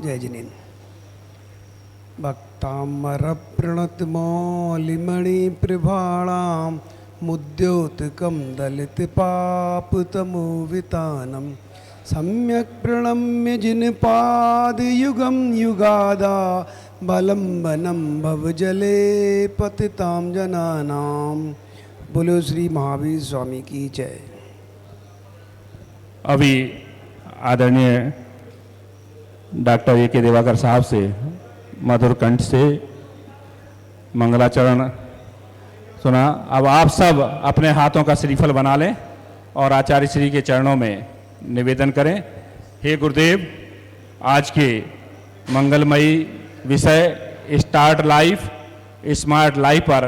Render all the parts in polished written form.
जय जिनेन्द्र। भक्तामर प्रणतमौलिमणि प्रभाणां मुद्योतकं दलितपापतमोवितानं सम्यक् प्रणम्य जिनपादयुगं युगादा बलम्बनं भवजले पतितां जनानां। बोलो श्री महावीर स्वामी की जय। अभी आदरणीय डॉक्टर ए के दिवाकर साहब से मधुर कंठ से मंगलाचरण सुना। अब आप सब अपने हाथों का श्रीफल बना लें और आचार्य श्री के चरणों में निवेदन करें। हे गुरुदेव, आज के मंगलमयी विषय स्टार्ट लाइफ स्मार्ट लाइफ पर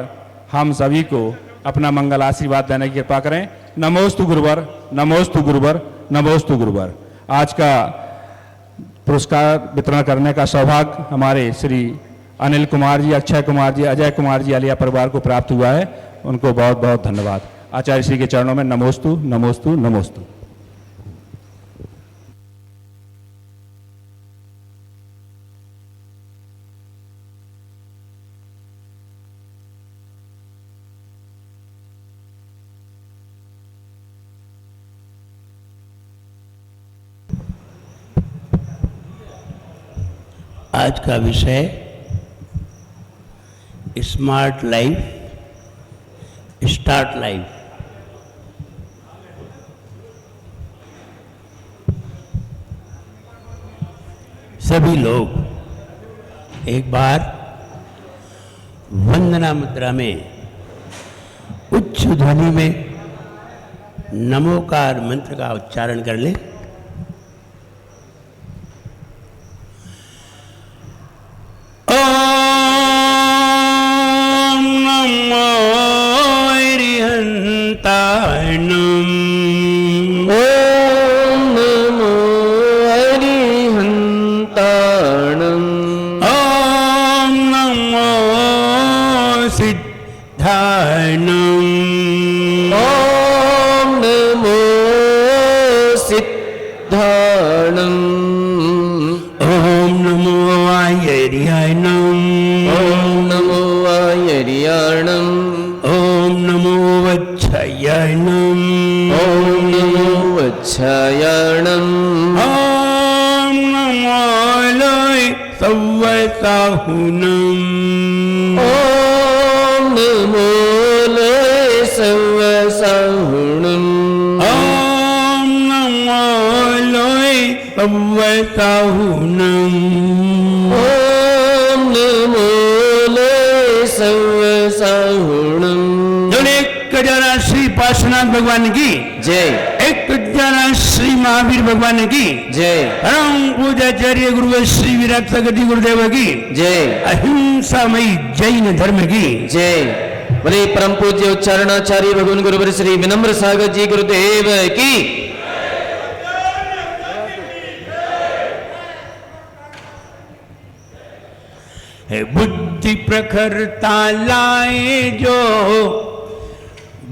हम सभी को अपना मंगल आशीर्वाद देने की कृपा करें। नमोस्तु गुरुवर, नमोस्तु गुरुवर, नमोस्तु गुरुवर। आज का पुरस्कार वितरण करने का सौभाग्य हमारे श्री अनिल कुमार जी, अक्षय कुमार जी, अजय कुमार जी आलिया परिवार को प्राप्त हुआ है। उनको बहुत बहुत धन्यवाद। आचार्य श्री के चरणों में नमोस्तु, नमोस्तु, नमोस्तु। आज का विषय स्मार्ट लाइफ स्टार्ट लाइफ। सभी लोग एक बार वंदना मुद्रा में उच्च ध्वनि में नमोकार मंत्र का उच्चारण कर ले। भगवान की जय। एक जना श्री महावीर भगवान की जय। परम पूज्याचार्य गुरु श्री विराट गति गुरुदेव की जय। अहिंसामयी जैन धर्म की जय। बोले परम पूज्य उच्चारणाचार्य भगवान गुरुवर श्री विनम्र सागर जी गुरुदेव की। बुद्धि प्रखरता लाए जो,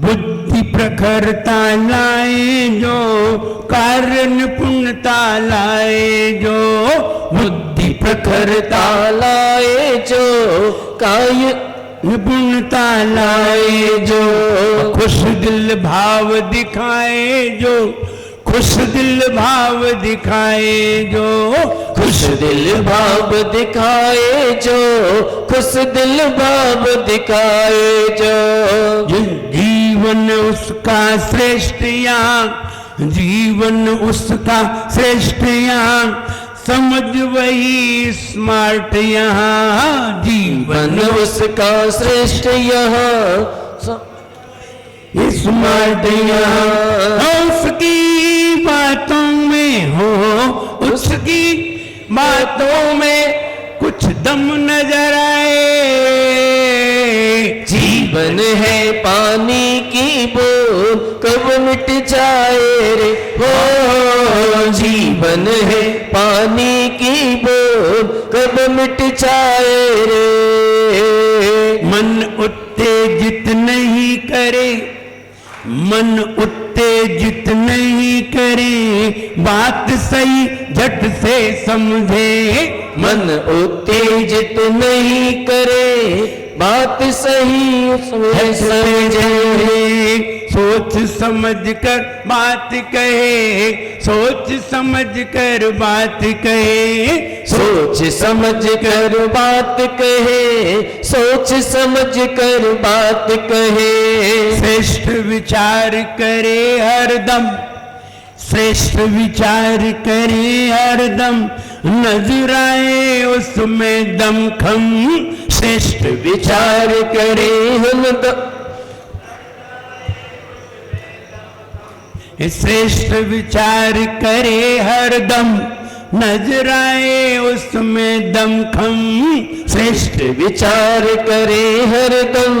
बुद्धि प्रखरता लाए जो, कार्य निपुणता लाए जो। बुद्धि प्रखरता लाए जो, कार्य निपुणता लाए जो। खुश दिल भाव दिखाए जो, खुश दिल भाव दिखाए जो। खुश दिल भाव दिखाए जो, खुश दिल भाव दिखाए जो। जीवन उसका श्रेष्ठ यान, जीवन उसका श्रेष्ठ यान, समझ वही स्मार्ट यहाँ। जीवन उसका श्रेष्ठ यहाँ, स्मार्ट यहाँ। उसकी बातों में हो, उसकी बातों में कुछ दम नजर आए। जीवन है पानी की बूंद, कब मिट जाए रे हो। जीवन है पानी की बूंद, कब मिट जाए रे। मन उत्तेजित नहीं करे, मन उत्तेजित उत्तेजित नहीं करे, बात सही झट से समझे। मन उत्तेजित नहीं करे, बात सही उसमें समझे। सोच समझ कर बात कहे, सोच समझ कर बात कहे, सोच समझ कर बात कहे, सोच समझ कर बात कहे। श्रेष्ठ विचार करे हरदम, श्रेष्ठ विचार करे हरदम, नजर आए उसमें दमखम। श्रेष्ठ विचार करे हरदम, श्रेष्ठ विचार करे हरदम, नजर आए उसमें दमखम। श्रेष्ठ विचार करे हरदम,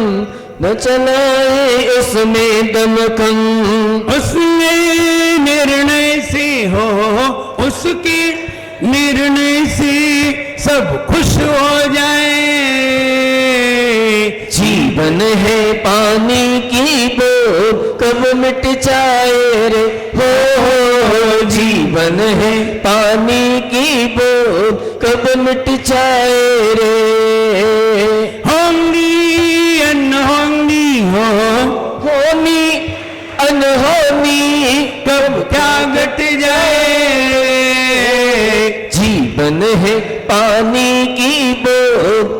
न चलाए उसमें दमखम। उसने निर्णय से हो, उसके निर्णय से सब खुश हो जाए। जीवन है पानी की बूंद, कब मिट जाए रे हो। जीवन है पानी की बूंद, कब मिट जाए रे। होंगी अनहोनी हो, होनी अनहोनी कब क्या घट जाए। जीवन है पानी की बूंद,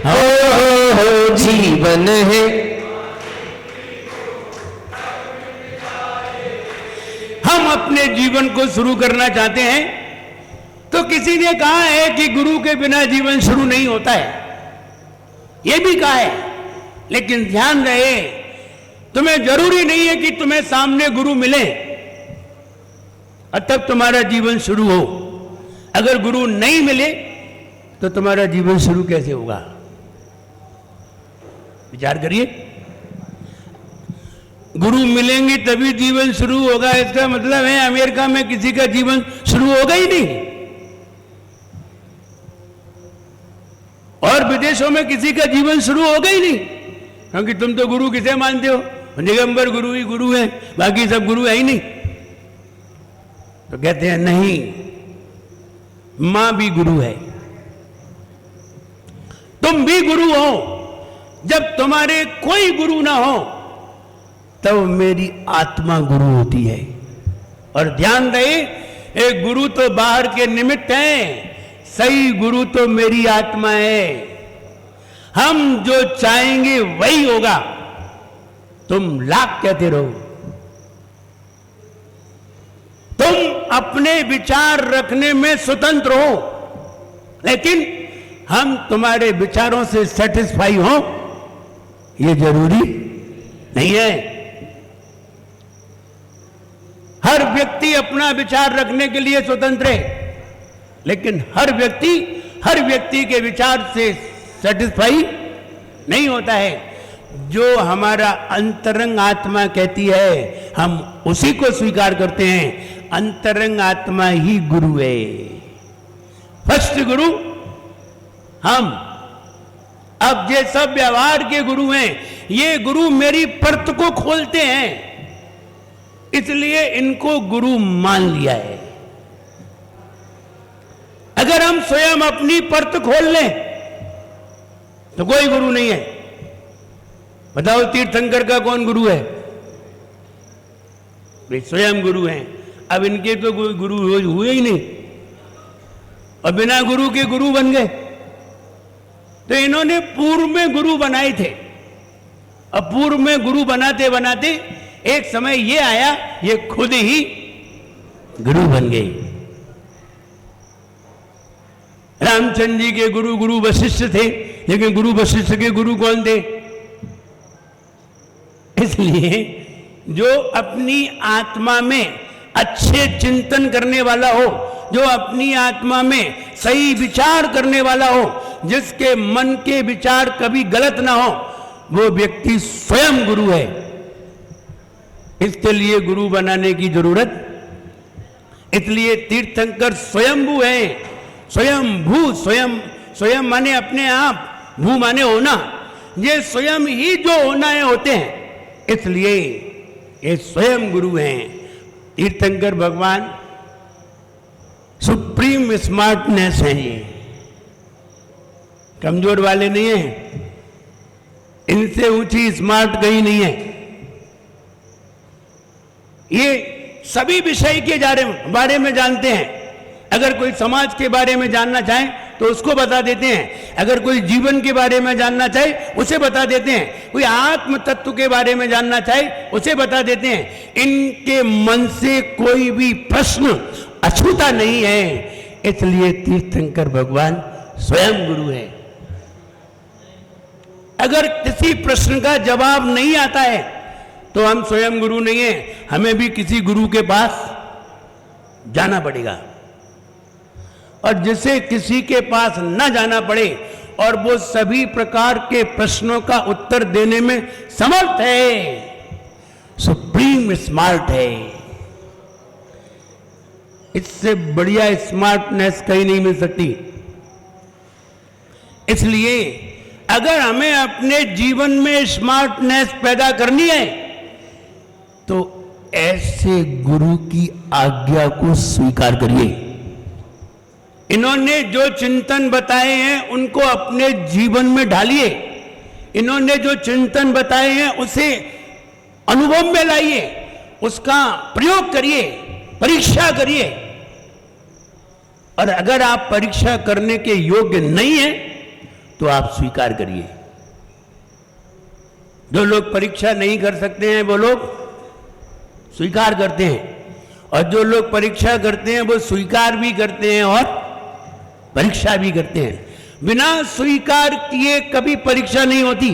हो जीवन है। हम अपने जीवन को शुरू करना चाहते हैं तो किसी ने कहा है कि गुरु के बिना जीवन शुरू नहीं होता है, यह भी कहा है। लेकिन ध्यान रहे, तुम्हें जरूरी नहीं है कि तुम्हें सामने गुरु मिले और तब तुम्हारा जीवन शुरू हो। अगर गुरु नहीं मिले तो तुम्हारा जीवन शुरू कैसे होगा? विचार करिए। गुरु मिलेंगे तभी जीवन शुरू होगा, इसका मतलब है अमेरिका में किसी का जीवन शुरू होगा ही नहीं, और विदेशों में किसी का जीवन शुरू होगा ही नहीं। क्योंकि तुम तो गुरु किसे मानते हो? दिगंबर गुरु ही गुरु है, बाकी सब गुरु है ही नहीं। तो कहते हैं नहीं, मां भी गुरु है, तुम भी गुरु हो। जब तुम्हारे कोई गुरु ना हो तब मेरी आत्मा गुरु होती है। और ध्यान रहे, एक गुरु तो बाहर के निमित्त है, सही गुरु तो मेरी आत्मा है। हम जो चाहेंगे वही होगा। तुम लाख कहते रहो, तुम अपने विचार रखने में स्वतंत्र हो, लेकिन हम तुम्हारे विचारों से सेटिस्फाई हो ये जरूरी नहीं है। हर व्यक्ति अपना विचार रखने के लिए स्वतंत्र है, लेकिन हर व्यक्ति के विचार से सेटिस्फाई नहीं होता है। जो हमारा अंतरंग आत्मा कहती है हम उसी को स्वीकार करते हैं। अंतरंग आत्मा ही गुरु है, फर्स्ट गुरु हम। अब ये सब व्यवहार के गुरु हैं, ये गुरु मेरी परत को खोलते हैं, इसलिए इनको गुरु मान लिया है। अगर हम स्वयं अपनी परत खोल लें तो कोई गुरु नहीं है। बताओ तीर्थंकर का कौन गुरु है? वे स्वयं गुरु हैं। अब इनके तो कोई गुरु हुए ही नहीं और बिना गुरु के गुरु बन गए। तो इन्होंने पूर्व में गुरु बनाए थे, अब पूर्व में गुरु बनाते बनाते एक समय ये आया, ये खुद ही गुरु बन गए। रामचंद्र जी के गुरु वशिष्ठ थे, लेकिन गुरु वशिष्ठ के गुरु कौन थे? इसलिए जो अपनी आत्मा में अच्छे चिंतन करने वाला हो, जो अपनी आत्मा में सही विचार करने वाला हो, जिसके मन के विचार कभी गलत ना हो, वो व्यक्ति स्वयं गुरु है। इसके लिए गुरु बनाने की जरूरत, इसलिए तीर्थंकर स्वयंभू है। स्वयंभू, स्वयं माने अपने आप, भू माने होना। ये स्वयं ही जो होना है होते हैं, इसलिए ये स्वयं गुरु हैं तीर्थंकर भगवान। सुप्रीम स्मार्टनेस है ये, कमजोर वाले नहीं है, इनसे ऊंची स्मार्ट कहीं नहीं है। ये सभी विषय के बारे में जानते हैं। अगर कोई समाज के बारे में जानना चाहे तो उसको बता देते हैं, अगर कोई जीवन के बारे में जानना चाहे उसे बता देते हैं, कोई आत्म तत्व के बारे में जानना चाहे उसे बता देते हैं। इनके मन से कोई भी प्रश्न अछूता नहीं है, इसलिए तीर्थंकर भगवान स्वयं गुरु है। अगर किसी प्रश्न का जवाब नहीं आता है तो हम स्वयं गुरु नहीं है, हमें भी किसी गुरु के पास जाना पड़ेगा। और जिसे किसी के पास न जाना पड़े और वो सभी प्रकार के प्रश्नों का उत्तर देने में समर्थ है, सुप्रीम स्मार्ट है। इससे बढ़िया स्मार्टनेस कहीं नहीं मिल सकती। इसलिए अगर हमें अपने जीवन में स्मार्टनेस पैदा करनी है तो ऐसे गुरु की आज्ञा को स्वीकार करिए। इन्होंने जो चिंतन बताए हैं उनको अपने जीवन में ढालिए। इन्होंने जो चिंतन बताए हैं उसे अनुभव में लाइए, उसका प्रयोग करिए, परीक्षा करिए। और अगर आप परीक्षा करने के योग्य नहीं हैं तो आप स्वीकार करिए। जो लोग परीक्षा नहीं कर सकते हैं वो लोग स्वीकार करते हैं, और जो लोग परीक्षा करते हैं वो स्वीकार भी करते हैं और परीक्षा भी करते हैं। बिना स्वीकार किए कभी परीक्षा नहीं होती,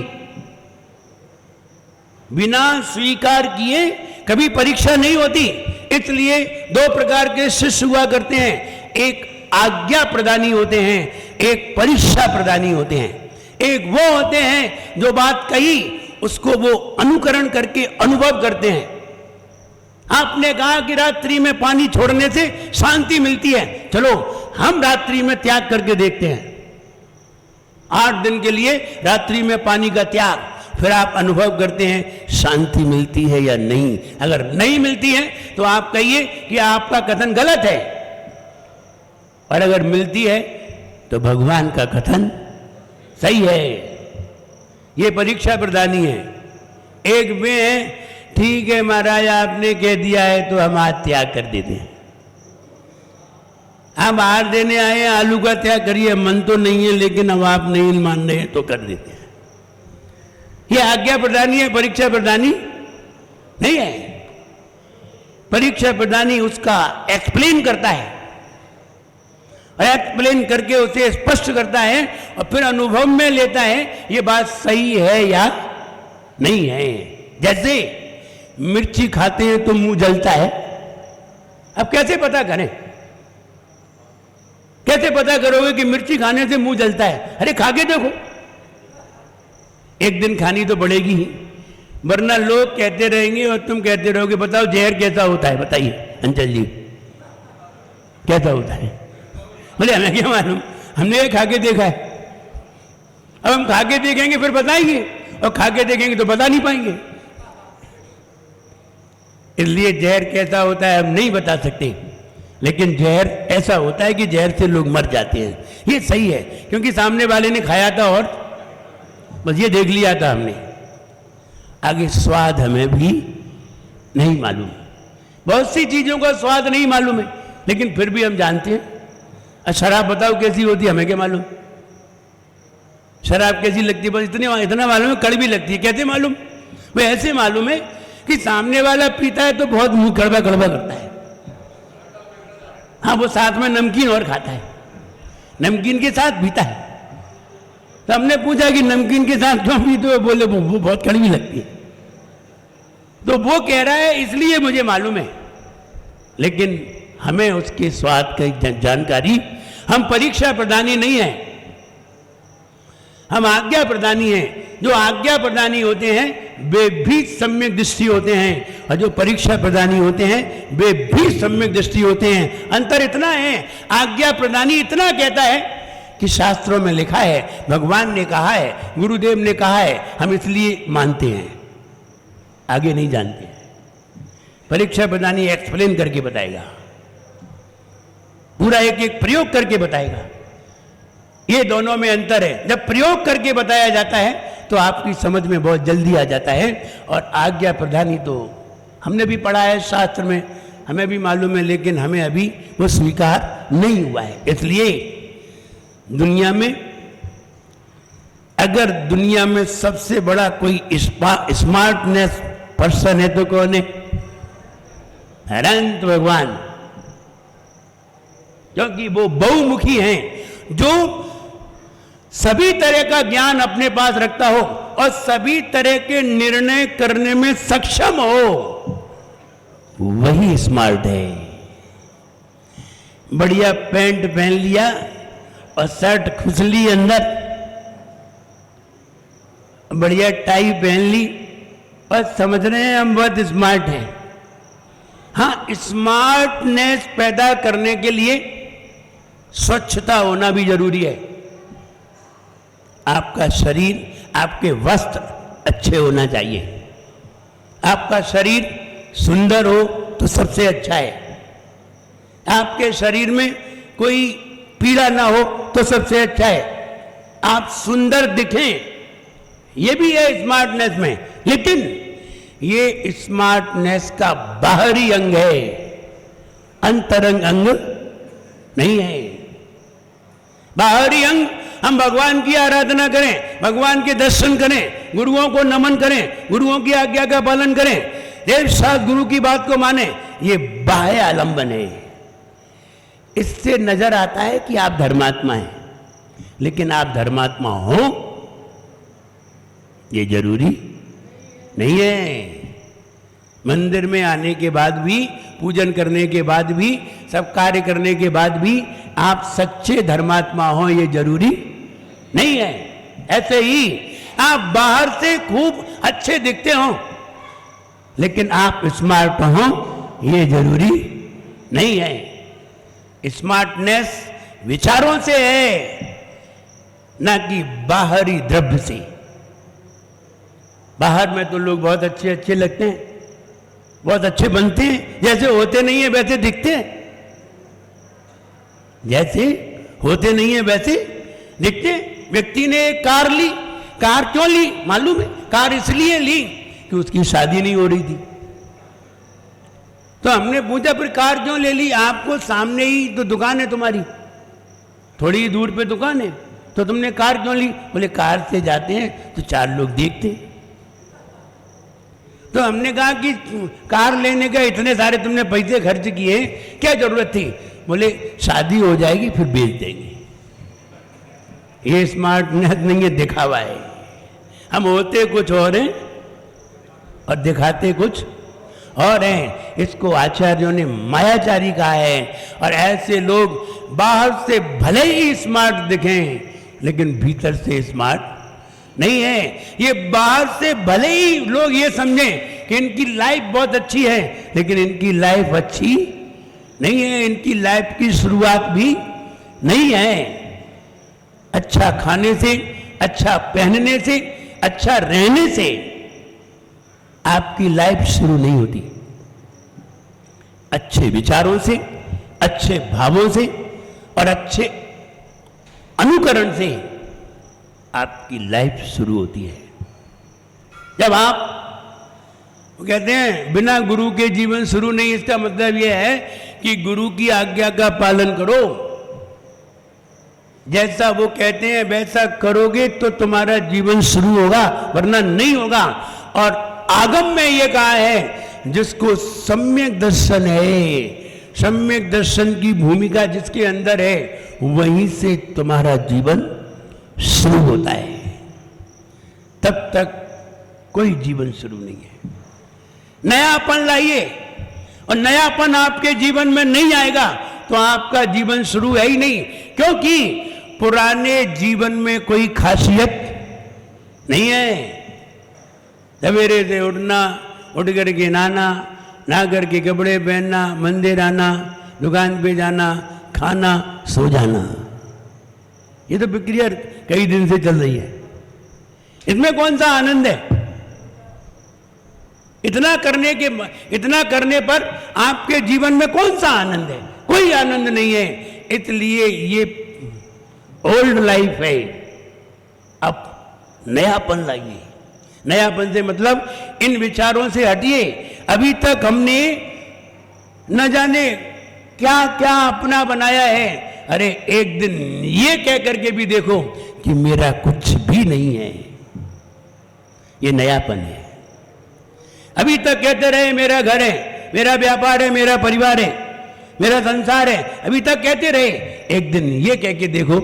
बिना स्वीकार किए कभी परीक्षा नहीं होती। इसलिए दो प्रकार के शिष्य हुआ करते हैं, एक आज्ञा प्रदानी होते हैं, एक परीक्षा प्रदानी होते हैं। एक वो होते हैं जो बात कही उसको वो अनुकरण करके अनुभव करते हैं। आपने कहा कि रात्रि में पानी छोड़ने से शांति मिलती है, चलो हम रात्रि में त्याग करके देखते हैं। 8 दिन के लिए रात्रि में पानी का त्याग, फिर आप अनुभव करते हैं शांति मिलती है या नहीं। अगर नहीं मिलती है तो आप कहिए कि आपका कथन गलत है, और अगर मिलती है तो भगवान का कथन सही है। ये परीक्षा प्रदानी है। एक में है, ठीक है महाराज आपने कह दिया है तो हम आज त्याग कर देते हैं, हम आहार देने आए हैं, आलू का त्याग करिए, मन तो नहीं है लेकिन अब आप नहीं मान रहे हैं तो कर देते हैं। ये आज्ञा प्रदानी है, परीक्षा प्रदानी नहीं है। परीक्षा प्रदानी उसका एक्सप्लेन करता है, एक्सप्लेन करके उसे स्पष्ट करता है और फिर अनुभव में लेता है ये बात सही है या नहीं है। जैसे मिर्ची खाते हैं तो मुंह जलता है, अब कैसे पता करें, कैसे पता करोगे कि मिर्ची खाने से मुंह जलता है? अरे खा के देखो, एक दिन खानी तो पड़ेगी ही, वरना लोग कहते रहेंगे और तुम कहते रहोगे बताओ जहर कैसा होता है, बताइए अंचल जी कैसा होता है। बोले हमें क्या मालूम, हमने ये खा के देखा है। अब हम खा के देखेंगे फिर बताएंगे, और खा के देखेंगे तो बता नहीं पाएंगे। इसलिए जहर कैसा होता है हम नहीं बता सकते, लेकिन जहर ऐसा होता है कि जहर से लोग मर जाते हैं। ये सही है क्योंकि सामने वाले ने खाया था और बस ये देख लिया था हमने, आगे स्वाद हमें भी नहीं मालूम। बहुत सी चीजों का स्वाद नहीं मालूम है लेकिन फिर भी हम जानते हैं। शराब बताओ कैसी होती है, हमें क्या मालूम शराब कैसी लगती है? बस इतना मालूम है कड़वी लगती है। कैसे मालूम? वो ऐसे मालूम है कि सामने वाला पीता है तो बहुत मुंह कड़वा कड़वा करता है, हाँ वो साथ में नमकीन और खाता है, नमकीन के साथ पीता है। तो हमने पूछा कि नमकीन के साथ क्यों पीते हो? बोले वो बहुत कड़वी लगती है। तो वो कह रहा है इसलिए मुझे मालूम है, लेकिन हमें उसके स्वाद की जानकारी, हम परीक्षा प्रदानी नहीं है, हम आज्ञा प्रदानी हैं। जो आज्ञा प्रदानी होते हैं वे भी सम्यक दृष्टि होते हैं, और जो परीक्षा प्रदानी होते हैं वे भी सम्यक दृष्टि होते हैं। अंतर इतना है, आज्ञा प्रदानी इतना कहता है कि शास्त्रों में लिखा है, भगवान ने कहा है, गुरुदेव ने कहा है, हम इसलिए मानते हैं। आगे नहीं जानते। परीक्षा बतानी एक्सप्लेन करके बताएगा, पूरा एक एक प्रयोग करके बताएगा। ये दोनों में अंतर है। जब प्रयोग करके बताया जाता है तो आपकी समझ में बहुत जल्दी आ जाता है। और आज्ञा प्रदानी तो हमने भी पढ़ा है शास्त्र में, हमें भी मालूम है, लेकिन हमें अभी वो स्वीकार नहीं हुआ है। इसलिए दुनिया में, अगर दुनिया में सबसे बड़ा कोई स्मार्टनेस पर्सन है तो कौन है? अनंत भगवान, क्योंकि वो बहुमुखी हैं, जो सभी तरह का ज्ञान अपने पास रखता हो और सभी तरह के निर्णय करने में सक्षम हो, वही स्मार्ट है। बढ़िया पैंट पहन लिया और शर्ट खुसली अंदर, बढ़िया टाई पहन ली और समझ रहे हैं हम बहुत स्मार्ट हैं। हाँ, स्मार्टनेस पैदा करने के लिए स्वच्छता होना भी जरूरी है। आपका शरीर, आपके वस्त्र अच्छे होना चाहिए। आपका शरीर सुंदर हो तो सबसे अच्छा है। आपके शरीर में कोई पीड़ा ना हो तो सबसे अच्छा है। आप सुंदर दिखें, ये भी है स्मार्टनेस में, लेकिन ये स्मार्टनेस का बाहरी अंग है, अंतरंग अंग नहीं है। बाहरी अंग हम भगवान की आराधना करें, भगवान के दर्शन करें, गुरुओं को नमन करें, गुरुओं की आज्ञा का पालन करें, देव शास्त्र गुरु की बात को माने, ये बाह्य आलंबन है। इससे नजर आता है कि आप धर्मात्मा हैं, लेकिन आप धर्मात्मा हो ये जरूरी नहीं है। मंदिर में आने के बाद भी, पूजन करने के बाद भी, सब कार्य करने के बाद भी आप सच्चे धर्मात्मा हो ये जरूरी नहीं है। ऐसे ही आप बाहर से खूब अच्छे दिखते हो, लेकिन आप स्मार्ट हो ये जरूरी नहीं है। स्मार्टनेस विचारों से है, ना कि बाहरी द्रव्य से। बाहर में तो लोग बहुत अच्छे अच्छे लगते हैं, बहुत अच्छे बनते हैं, जैसे होते नहीं है वैसे दिखते हैं, जैसे होते नहीं है वैसे दिखते हैं। व्यक्ति ने एक कार ली, कार क्यों ली मालूम है? कार इसलिए ली कि उसकी शादी नहीं हो रही थी। तो हमने पूछा फिर कार क्यों ले ली? आपको सामने ही तो दुकान है तुम्हारी, थोड़ी ही दूर पे दुकान है, तो तुमने कार क्यों ली? बोले कार से जाते हैं तो चार लोग देखते हैं। तो हमने कहा कि कार लेने का इतने सारे तुमने पैसे खर्च किए, क्या जरूरत थी? बोले शादी हो जाएगी फिर बेच देंगे। ये स्मार्टनेस नहीं है, दिखावा है। हम होते कुछ और हैं और दिखाते कुछ और हैं। इसको आचार्यों ने मायाचारी कहा है। और ऐसे लोग बाहर से भले ही स्मार्ट दिखें, लेकिन भीतर से स्मार्ट नहीं है। ये बाहर से भले ही लोग ये समझें कि इनकी लाइफ बहुत अच्छी है, लेकिन इनकी लाइफ अच्छी नहीं है। इनकी लाइफ की शुरुआत भी नहीं है। अच्छा खाने से, अच्छा पहनने से, अच्छा रहने से आपकी लाइफ शुरू नहीं होती। अच्छे विचारों से, अच्छे भावों से और अच्छे अनुकरण से आपकी लाइफ शुरू होती है। जब आप कहते हैं बिना गुरु के जीवन शुरू नहीं, इसका मतलब यह है कि गुरु की आज्ञा का पालन करो, जैसा वो कहते हैं वैसा करोगे तो तुम्हारा जीवन शुरू होगा, वरना नहीं होगा। और आगम में ये कहा है जिसको सम्यक दर्शन है, सम्यक दर्शन की भूमिका जिसके अंदर है, वहीं से तुम्हारा जीवन शुरू होता है। तब तक कोई जीवन शुरू नहीं है। नयापन लाइए, और नयापन आपके जीवन में नहीं आएगा तो आपका जीवन शुरू है ही नहीं, क्योंकि पुराने जीवन में कोई खासियत नहीं है। सवेरे से उठना, उठ करके नहा करके कपड़े पहनना, मंदिर आना, दुकान पे जाना, खाना, सो जाना, ये तो प्रक्रिया कई दिन से चल रही है। इसमें कौन सा आनंद है? इतना करने पर आपके जीवन में कौन सा आनंद है? कोई आनंद नहीं है। इसलिए ये ओल्ड लाइफ है। अब नयापन लाइए। नयापन से मतलब इन विचारों से हटिए। अभी तक हमने न जाने क्या क्या अपना बनाया है। अरे एक दिन ये कह करके भी देखो कि मेरा कुछ भी नहीं है। ये नयापन है। अभी तक कहते रहे मेरा घर है, मेरा व्यापार है, मेरा परिवार है, मेरा संसार है। अभी तक कहते रहे, एक दिन ये कह के देखो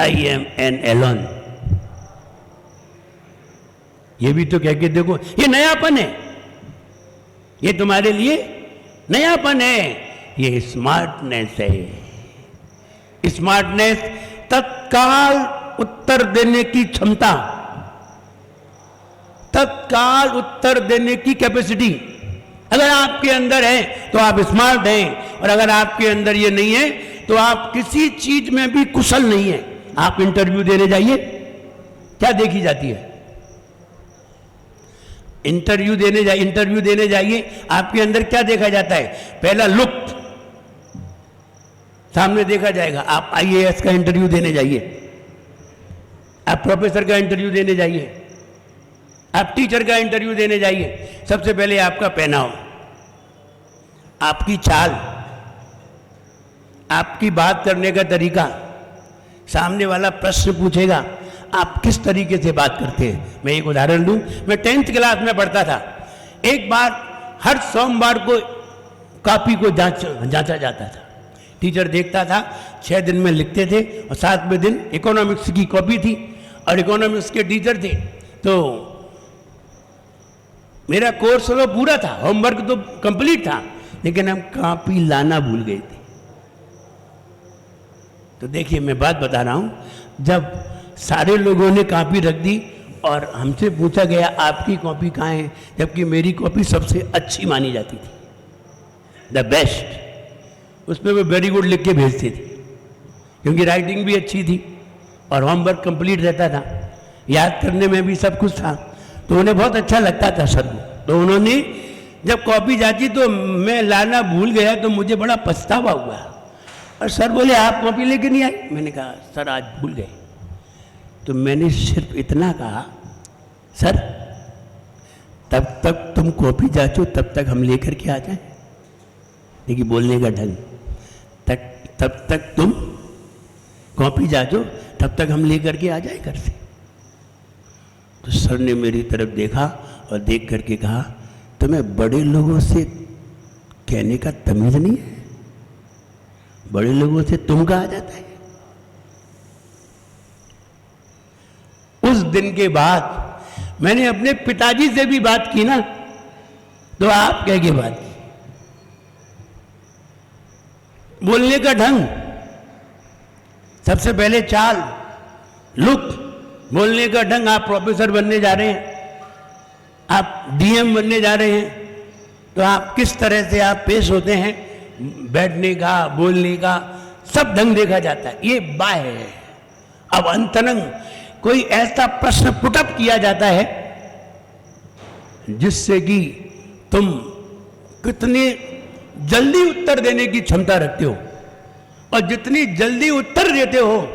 आई एम एन एलोन। ये भी तो कह के देखो। ये नयापन है। ये तुम्हारे लिए नयापन है। ये स्मार्टनेस है। स्मार्टनेस तत्काल उत्तर देने की क्षमता, तत्काल उत्तर देने की कैपेसिटी अगर आपके अंदर है तो आप स्मार्ट हैं, और अगर आपके अंदर ये नहीं है तो आप किसी चीज में भी कुशल नहीं है। आप इंटरव्यू देने जाइए, क्या देखी जाती है? इंटरव्यू देने जाइए, आपके अंदर क्या देखा जाता है? पहला लुक सामने देखा जाएगा। आप आईएएस का इंटरव्यू देने जाइए, आप प्रोफेसर का इंटरव्यू देने जाइए, आप टीचर का इंटरव्यू देने जाइए। सबसे पहले आपका पहनाव, आपकी चाल, आपकी बात करने का तरीका, सामने वाला प्रश्न पूछेगा, आप किस तरीके से बात करते हैं। मैं एक उदाहरण दूं। मैं 10th क्लास में पढ़ता था। एक बार हर सोमवार को कॉपी को जांचा जाता था। टीचर देखता था, 6 दिन में लिखते थे, और 7वें दिन इकोनॉमिक्स की कॉपी थी और इकोनॉमिक्स के टीचर थे। तो मेरा कोर्स तो पूरा था, होमवर्क तो कंप्लीट था, लेकिन हम कॉपी लाना भूल गए थे। तो देखिए, मैं बात बता रहा हूं, जब सारे लोगों ने कॉपी रख दी और हमसे पूछा गया आपकी कॉपी कहाँ है, जबकि मेरी कॉपी सबसे अच्छी मानी जाती थी, द बेस्ट। उसमें वो वेरी गुड लिख के भेजते थे, क्योंकि राइटिंग भी अच्छी थी और होमवर्क कंप्लीट रहता था, याद करने में भी सब कुछ था। तो उन्हें बहुत अच्छा लगता था सर को। तो उन्होंने जब कॉपी जाती तो मैं लाना भूल गया, तो मुझे बड़ा पछतावा हुआ। और सर बोले आप कॉपी लेके नहीं आए। मैंने कहा सर आज भूल गए। तो मैंने सिर्फ इतना कहा, सर तब तक तुम कॉपी जांचो, तब तक हम लेकर के आ जाएं। देखिए बोलने का ढंग, तब तक तुम कॉपी जांचो, तब तक हम लेकर के आ जाए घर से। तो सर ने मेरी तरफ देखा और देख करके कहा, तुम्हें बड़े लोगों से कहने का तमीज नहीं है? बड़े लोगों से तुम कहा जाता है? उस दिन के बाद मैंने अपने पिताजी से भी बात की ना, तो आप कह के बात की। बोलने का ढंग, सबसे पहले चाल, लुक, बोलने का ढंग। आप प्रोफेसर बनने जा रहे हैं, आप डीएम बनने जा रहे हैं, तो आप किस तरह से आप पेश होते हैं, बैठने का, बोलने का, सब ढंग देखा जाता है। ये बाह्य है। अब अंतरंग कोई ऐसा प्रश्न पुटअप किया जाता है जिससे कि तुम कितने जल्दी उत्तर देने की क्षमता रखते हो, और जितनी जल्दी उत्तर देते हो,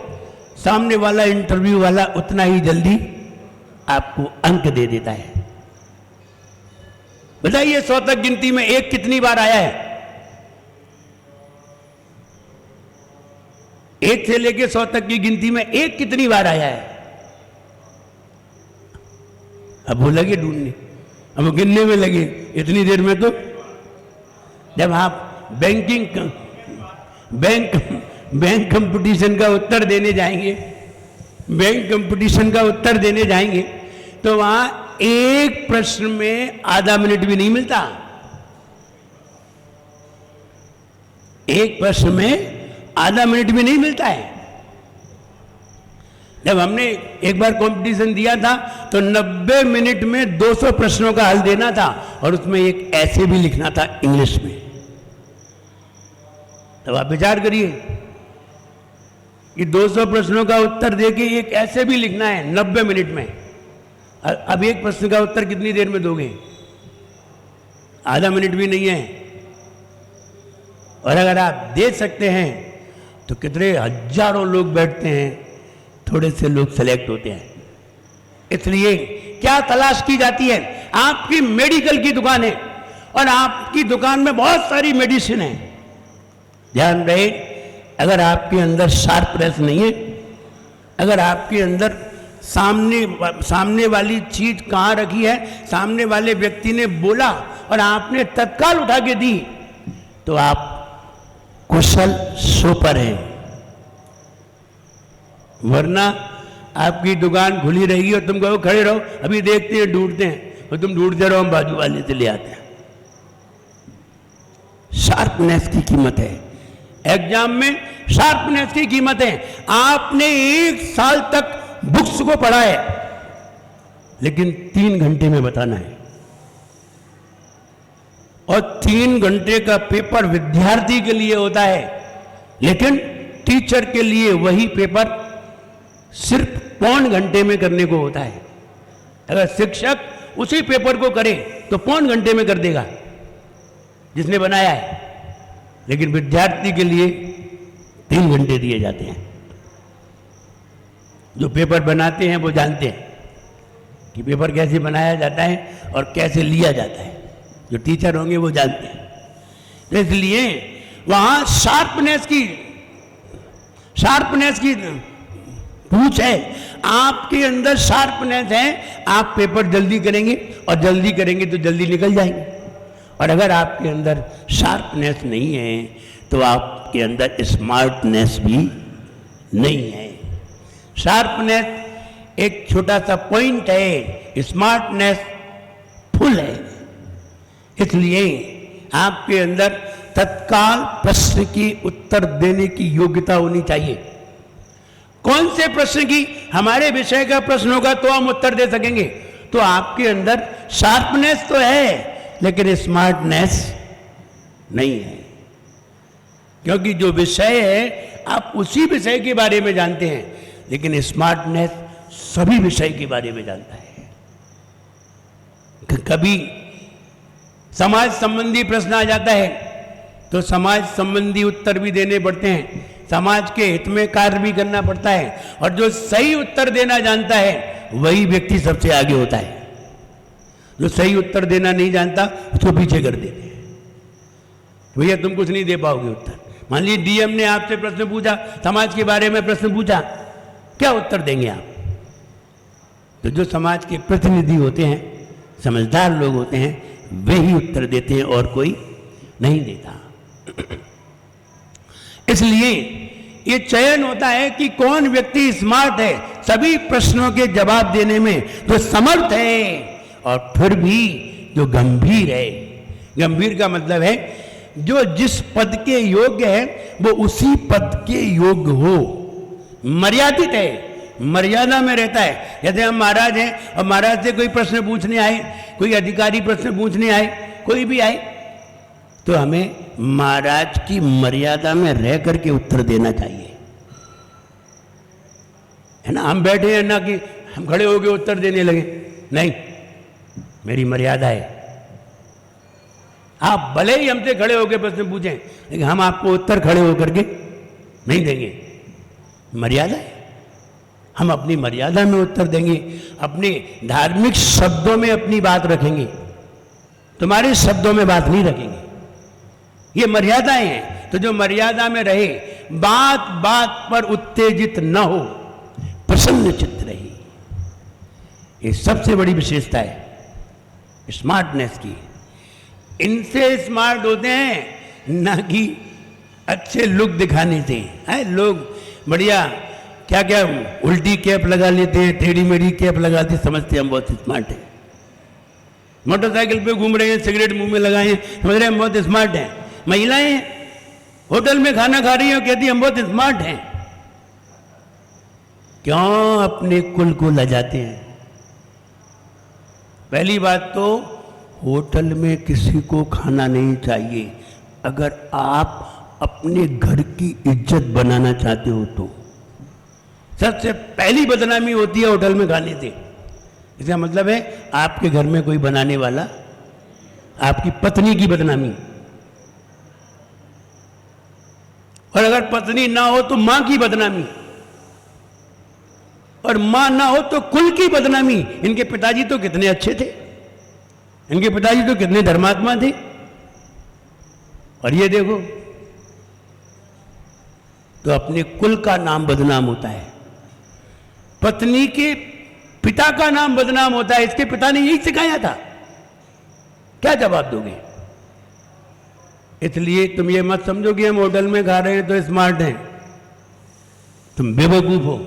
सामने वाला इंटरव्यू वाला उतना ही जल्दी आपको अंक दे देता है। बताइए 100 तक गिनती में 1 कितनी बार आया है? 1 से लेके 100 तक की गिनती में 1 कितनी बार आया है? अब वो लगे ढूंढने, अब वो गिनने में लगे इतनी देर में। तो जब आप बैंक कंपटीशन का उत्तर देने जाएंगे, बैंक कंपटीशन का उत्तर देने जाएंगे, तो वहां एक प्रश्न में आधा मिनट भी नहीं मिलता। एक प्रश्न में आधा मिनट भी नहीं मिलता है। जब हमने एक बार कंपटीशन दिया था तो 90 मिनट में 200 प्रश्नों का हल देना था, और उसमें एक ऐसे भी लिखना था इंग्लिश में। तब आप विचार करिए कि 200 प्रश्नों का उत्तर देके एक ऐसे भी लिखना है 90 मिनट में। अब एक प्रश्न का उत्तर कितनी देर में दोगे? आधा मिनट भी नहीं है। और अगर आप दे सकते हैं तो कितने हजारों लोग बैठते हैं, थोड़े से लोग सेलेक्ट होते हैं। इसलिए क्या तलाश की जाती है? आपकी मेडिकल की दुकान है और आपकी दुकान में बहुत सारी मेडिसिन है। ध्यान रहे, अगर आपके अंदर शार्पनेस नहीं है, अगर आपके अंदर सामने वाली चीज कहाँ रखी है, सामने वाले व्यक्ति ने बोला और आपने तत्काल उठा के दी, तो आप कुशल शॉपर हैं। वरना आपकी दुकान खुली रहेगी और तुम कहो खड़े रहो, अभी देखते हैं, ढूंढते हैं, और तुम ढूंढते रहो, हम बाजू वाले से ले आते हैं। शार्पनेस की कीमत है, एग्जाम में शार्पनेस की कीमत है। आपने 1 साल तक बुक्स को पढ़ा है, लेकिन 3 घंटे में बताना है। और 3 घंटे का पेपर विद्यार्थी के लिए होता है, लेकिन टीचर के लिए वही पेपर सिर्फ 1.25 घंटे में करने को होता है। अगर शिक्षक उसी पेपर को करे तो 1.25 घंटे में कर देगा जिसने बनाया है, लेकिन विद्यार्थी के लिए 3 घंटे दिए जाते हैं। जो पेपर बनाते हैं वो जानते हैं कि पेपर कैसे बनाया जाता है और कैसे लिया जाता है। जो टीचर होंगे वो जानते हैं। तो इसलिए वहां शार्पनेस की पूछ है। आपके अंदर शार्पनेस है, आप पेपर जल्दी करेंगे और जल्दी करेंगे तो जल्दी निकल जाएंगे। और अगर आपके अंदर शार्पनेस नहीं है तो आपके अंदर स्मार्टनेस भी नहीं है। शार्पनेस एक छोटा सा पॉइंट है, स्मार्टनेस फुल है। इसलिए आपके अंदर तत्काल प्रश्न की उत्तर देने की योग्यता होनी चाहिए। कौन से प्रश्न की? हमारे विषय का प्रश्न होगा तो हम उत्तर दे सकेंगे। तो आपके अंदर शार्पनेस तो है, लेकिन स्मार्टनेस नहीं है, क्योंकि जो विषय है आप उसी विषय के बारे में जानते हैं, लेकिन स्मार्टनेस सभी विषय के बारे में जानता है। कभी समाज संबंधी प्रश्न आ जाता है तो समाज संबंधी उत्तर भी देने पड़ते हैं, समाज के हित में कार्य भी करना पड़ता है। और जो सही उत्तर देना जानता है वही व्यक्ति सबसे आगे होता है। जो सही उत्तर देना नहीं जानता उसको पीछे कर देते हैं। भैया तुम कुछ नहीं दे पाओगे उत्तर। मान लीजिए डीएम ने आपसे प्रश्न पूछा, समाज के बारे में प्रश्न पूछा, क्या उत्तर देंगे आप? तो जो समाज के प्रतिनिधि होते हैं, समझदार लोग होते हैं, वे ही उत्तर देते हैं और कोई नहीं देता। इसलिए ये चयन होता है कि कौन व्यक्ति स्मार्ट है, सभी प्रश्नों के जवाब देने में जो समर्थ है, और फिर भी जो गंभीर है। गंभीर का मतलब है जो जिस पद के योग्य है वो उसी पद के योग्य हो, मर्यादित है, मर्यादा में रहता है। जैसे हम महाराज हैं और महाराज से कोई प्रश्न पूछने आए, कोई अधिकारी प्रश्न पूछने आए, कोई भी आए, तो हमें महाराज की मर्यादा में रह करके उत्तर देना चाहिए, है ना। हम बैठे हैं ना कि हम खड़े होकर उत्तर देने लगे, नहीं, मेरी मर्यादा है। आप भले ही हमसे खड़े होकर प्रश्न पूछें, लेकिन हम आपको उत्तर खड़े होकर के नहीं देंगे। मर्यादा है, हम अपनी मर्यादा में उत्तर देंगे, अपने धार्मिक शब्दों में अपनी बात रखेंगे, तुम्हारे शब्दों में बात नहीं रखेंगे। ये मर्यादाएं हैं। तो जो मर्यादा में रहे, बात बात पर उत्तेजित न हो, प्रसन्न चित्त रहे, ये सबसे बड़ी विशेषता है स्मार्टनेस की। इनसे स्मार्ट होते हैं ना कि अच्छे लुक दिखाने से। है लोग बढ़िया क्या क्या उल्टी कैप लगा लेते हैं, टेढ़ी मेढ़ी कैप लगाते हैं, समझते हैं हम बहुत स्मार्ट हैं। मोटरसाइकिल पे घूम रहे हैं, सिगरेट मुंह में लगाए हैं, समझ रहे हैं हम बहुत स्मार्ट हैं। महिलाएं होटल में खाना खा रही हैं, कहती हैं हम बहुत स्मार्ट हैं। क्यों अपने कुल को लजाते हैं? पहली बात तो होटल में किसी को खाना नहीं चाहिए अगर आप अपने घर की इज्जत बनाना चाहते हो तो। सबसे पहली बदनामी होती है होटल में खाने से। इसका मतलब है आपके घर में कोई बनाने वाला आपकी पत्नी की बदनामी, और अगर पत्नी ना हो तो मां की बदनामी, और मां ना हो तो कुल की बदनामी। इनके पिताजी तो कितने अच्छे थे, इनके पिताजी तो कितने धर्मात्मा थे, और ये देखो, तो अपने कुल का नाम बदनाम होता है, पत्नी के पिता का नाम बदनाम होता है। इसके पिता ने यही सिखाया था, क्या जवाब दोगे? इसलिए तुम ये मत समझो कि हम होटल में खा रहे हैं तो स्मार्ट हैं, तुम बेवकूफ हो।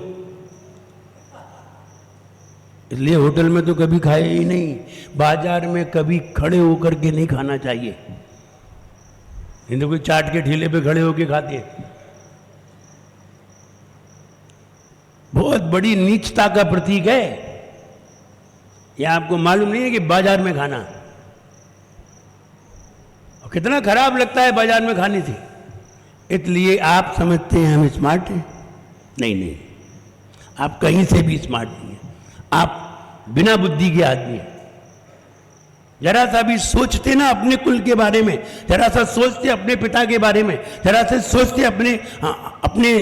इसलिए होटल में तो कभी खाए ही नहीं, बाजार में कभी खड़े होकर के नहीं खाना चाहिए। नहीं तो कोई चाट के ठेले पे खड़े होके खाते हैं, बहुत बड़ी नीचता का प्रतीक है। यह आपको मालूम नहीं है कि बाजार में खाना और कितना खराब लगता है बाजार में खाने से। इसलिए आप समझते हैं हम स्मार्ट हैं, नहीं नहीं, आप कहीं से भी स्मार्ट नहीं हैं, आप बिना बुद्धि के आदमी हैं। जरा सा भी सोचते ना अपने कुल के बारे में, जरा सा सोचते अपने पिता के बारे में, जरा से सोचते अपने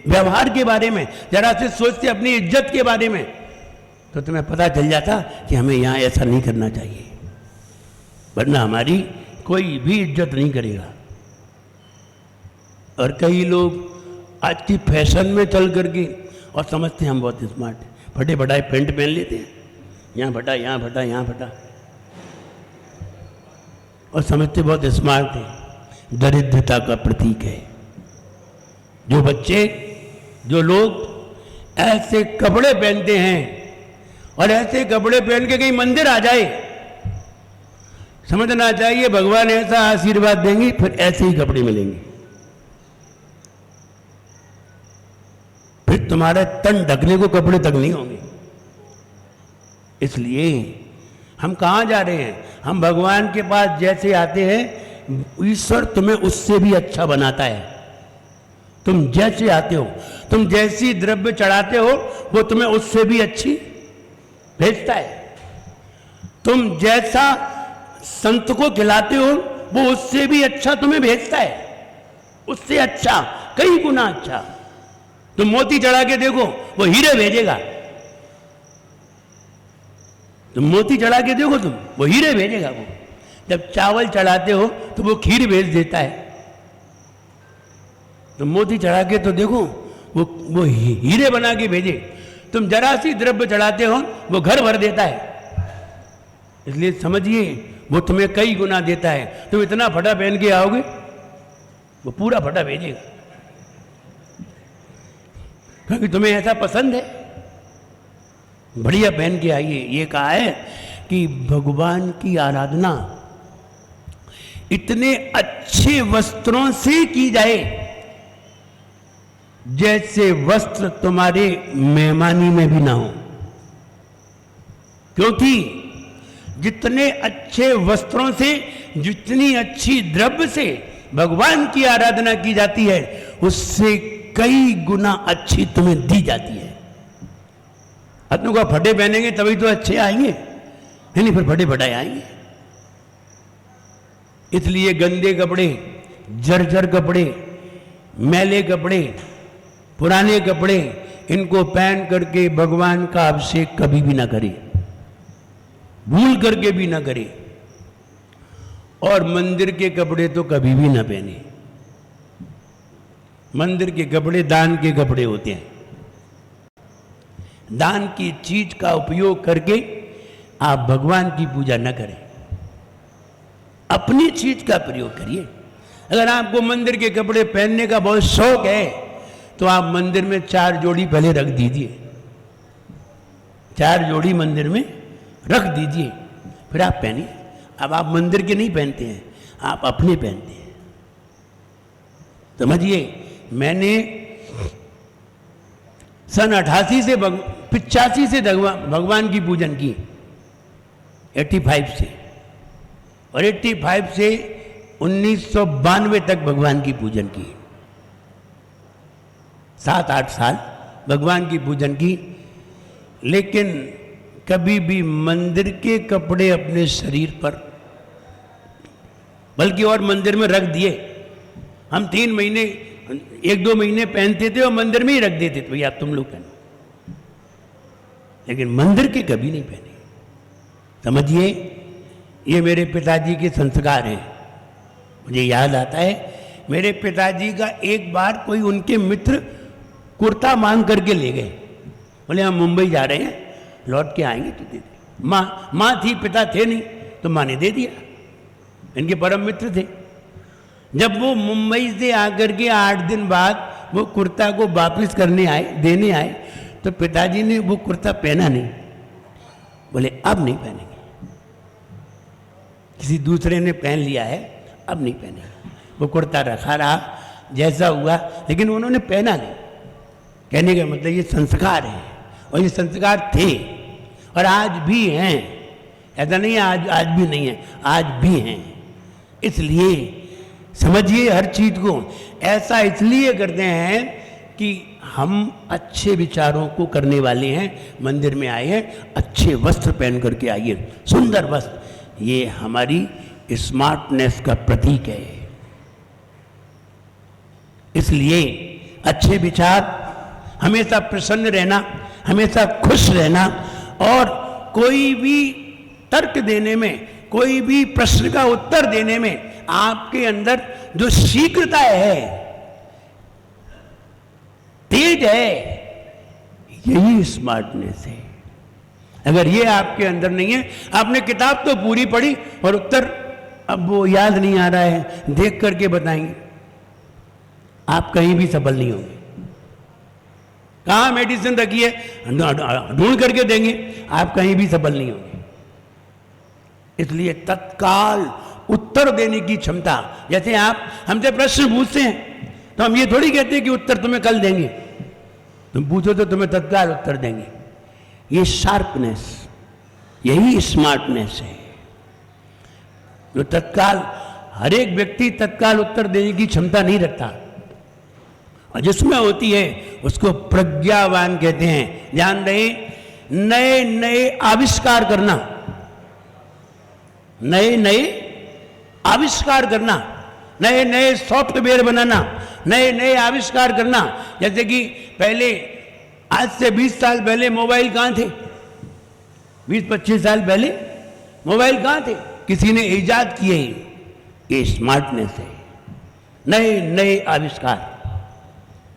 व्यवहार के बारे में, जरा से सोचते अपनी इज्जत के बारे में, तो तुम्हें पता चल जाता कि हमें यहां ऐसा नहीं करना चाहिए, वरना हमारी कोई भी इज्जत नहीं करेगा। और कई लोग आज की फैशन में चल करके और समझते हैं हम बहुत स्मार्ट हैं, फटे फटाए पेंट पहन लेते हैं, यहां फटा यहां फटा यहां फटा, और समझते बहुत स्मार्ट है। दरिद्रता का प्रतीक है। जो बच्चे, जो लोग ऐसे कपड़े पहनते हैं और ऐसे कपड़े पहन के कहीं मंदिर आ जाए, समझना चाहिए भगवान ऐसा आशीर्वाद देंगे, फिर ऐसे ही कपड़े मिलेंगे, फिर तुम्हारा तन ढकने को कपड़े तक नहीं होंगे। इसलिए हम कहां जा रहे हैं? हम भगवान के पास जैसे आते हैं, ईश्वर तुम्हें उससे भी अच्छा बनाता है। तुम जैसे आते हो, तुम जैसी द्रव्य चढ़ाते हो, वो तुम्हें उससे भी अच्छी भेजता है। तुम जैसा संत को खिलाते हो, वो उससे भी अच्छा तुम्हें भेजता है, उससे अच्छा, कई गुना अच्छा। तुम मोती चढ़ा के देखो, वो हीरे भेजेगा। तुम मोती चढ़ा के देखो, तुम, वो हीरे भेजेगा। वो जब चावल चढ़ाते हो तो वो खीर भेज देता है। तुम मोती चढ़ा के तो देखो, वो हीरे बना के भेजे। तुम जरा सी द्रव्य चढ़ाते हो, वो घर भर देता है। इसलिए समझिए, वो तुम्हें कई गुना देता है। तुम इतना फटा पहन के आओगे, वो पूरा फटा भेजेगा, क्योंकि तुम्हें ऐसा पसंद है। बढ़िया पहन के आइए। ये कहा है कि भगवान की आराधना इतने अच्छे वस्त्रों से की जाए जैसे वस्त्र तुम्हारे मेहमानी में भी ना हो। क्योंकि जितने अच्छे वस्त्रों से, जितनी अच्छी द्रव्य से भगवान की आराधना की जाती है, उससे कई गुना अच्छी तुम्हें दी जाती है। अपनों को फटे पहनेंगे तभी तो अच्छे आएंगे, नहीं फिर फटे फटाए आएंगे। इसलिए गंदे कपड़े, जर्जर कपड़े, मैले कपड़े, पुराने कपड़े, इनको पहन करके भगवान का अभिषेक कभी भी ना करे, भूल करके भी ना करे। और मंदिर के कपड़े तो कभी भी ना पहने। मंदिर के कपड़े दान के कपड़े होते हैं। दान की चीज का उपयोग करके आप भगवान की पूजा न करें, अपनी चीज का प्रयोग करिए। अगर आपको मंदिर के कपड़े पहनने का बहुत शौक है तो आप मंदिर में 4 जोड़ी पहले रख दीजिए, 4 जोड़ी मंदिर में रख दीजिए, फिर आप पहनिए। अब आप मंदिर के नहीं पहनते हैं, आप अपने पहनते हैं। समझिए, मैंने सन 85 से 85 से भगवान की पूजन की, 85 से, और 85 से 1992 तक भगवान की पूजन की। 7-8 साल भगवान की पूजन की, लेकिन कभी भी मंदिर के कपड़े अपने शरीर पर बल्कि और मंदिर में रख दिए। हम 3 महीने 1-2 महीने पहनते थे और मंदिर में ही रख देते थे, भैया तुम लोग पहनो, लेकिन मंदिर के कभी नहीं पहने। समझिए, ये मेरे पिताजी के संस्कार हैं। मुझे याद आता है मेरे पिताजी का एक बार कोई उनके मित्र कुर्ता मांग करके ले गए, बोले हम मुंबई जा रहे हैं, लौट के आएंगे तो दे दे। माँ थी, पिता थे नहीं, तो माँ ने दे दिया। इनके परम मित्र थे। जब वो मुंबई से आकर के 8 दिन बाद वो कुर्ता को वापस करने आए, देने आए, तो पिताजी ने वो कुर्ता पहना नहीं, बोले अब नहीं पहनेंगे, किसी दूसरे ने पहन लिया है, अब नहीं पहनेंगे। वो कुर्ता रखा रहा जैसा हुआ, लेकिन उन्होंने पहना नहीं। कहने का मतलब ये संस्कार है, और ये संस्कार थे और आज भी हैं। ऐसा नहीं है आज भी नहीं है, आज भी हैं। इसलिए समझिए हर चीज को। ऐसा इसलिए करते हैं कि हम अच्छे विचारों को करने वाले हैं, मंदिर में आए हैं, अच्छे वस्त्र पहन करके आइए, सुंदर वस्त्र। ये हमारी स्मार्टनेस का प्रतीक है। इसलिए अच्छे विचार, हमेशा प्रसन्न रहना, हमेशा खुश रहना, और कोई भी तर्क देने में, कोई भी प्रश्न का उत्तर देने में आपके अंदर जो शीघ्रता है, तेज है, यही स्मार्टनेस है। अगर ये आपके अंदर नहीं है, आपने किताब तो पूरी पढ़ी और उत्तर अब वो याद नहीं आ रहा है, देख करके बताएंगे, आप कहीं भी सफल नहीं होंगे। कहाँ मेडिसिन रखी है, ढूंढ करके देंगे, आप कहीं भी सफल नहीं होंगे। इसलिए तत्काल उत्तर देने की क्षमता, जैसे आप हमसे प्रश्न पूछते हैं तो हम ये थोड़ी कहते हैं कि उत्तर तुम्हें कल देंगे, तुम पूछो तो तुम्हें तत्काल उत्तर देंगे। ये शार्पनेस, यही स्मार्टनेस है। जो तत्काल, हर एक व्यक्ति तत्काल उत्तर देने की क्षमता नहीं रखता, और जिसमें होती है उसको प्रज्ञावान कहते हैं। ध्यान रहे, नए नए आविष्कार करना, नए नए आविष्कार करना, नए नए सॉफ्टवेयर बनाना, नए नए आविष्कार करना। जैसे कि पहले, आज से 20 साल पहले मोबाइल कहाँ थे? 20-25 साल पहले मोबाइल कहाँ थे? किसी ने इजाद किए। ये स्मार्टनेस है। नए नए आविष्कार,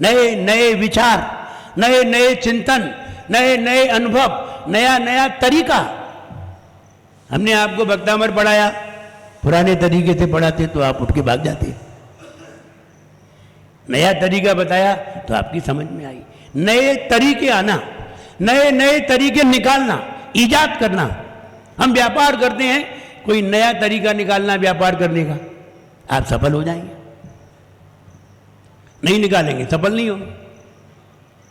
नए नए विचार, नए नए चिंतन, नए नए अनुभव, नया नया तरीका। हमने आपको भक्तामर पढ़ाया, पुराने तरीके से पढ़ाते तो आप उठ के भाग जाते। नया तरीका बताया तो आपकी समझ में आई। नए तरीके आना, नए नए तरीके निकालना, इजाद करना। हम व्यापार करते हैं, कोई नया तरीका निकालना व्यापार करने का, आप सफल हो जाएंगे। नहीं निकालेंगे, सफल नहीं होंगे।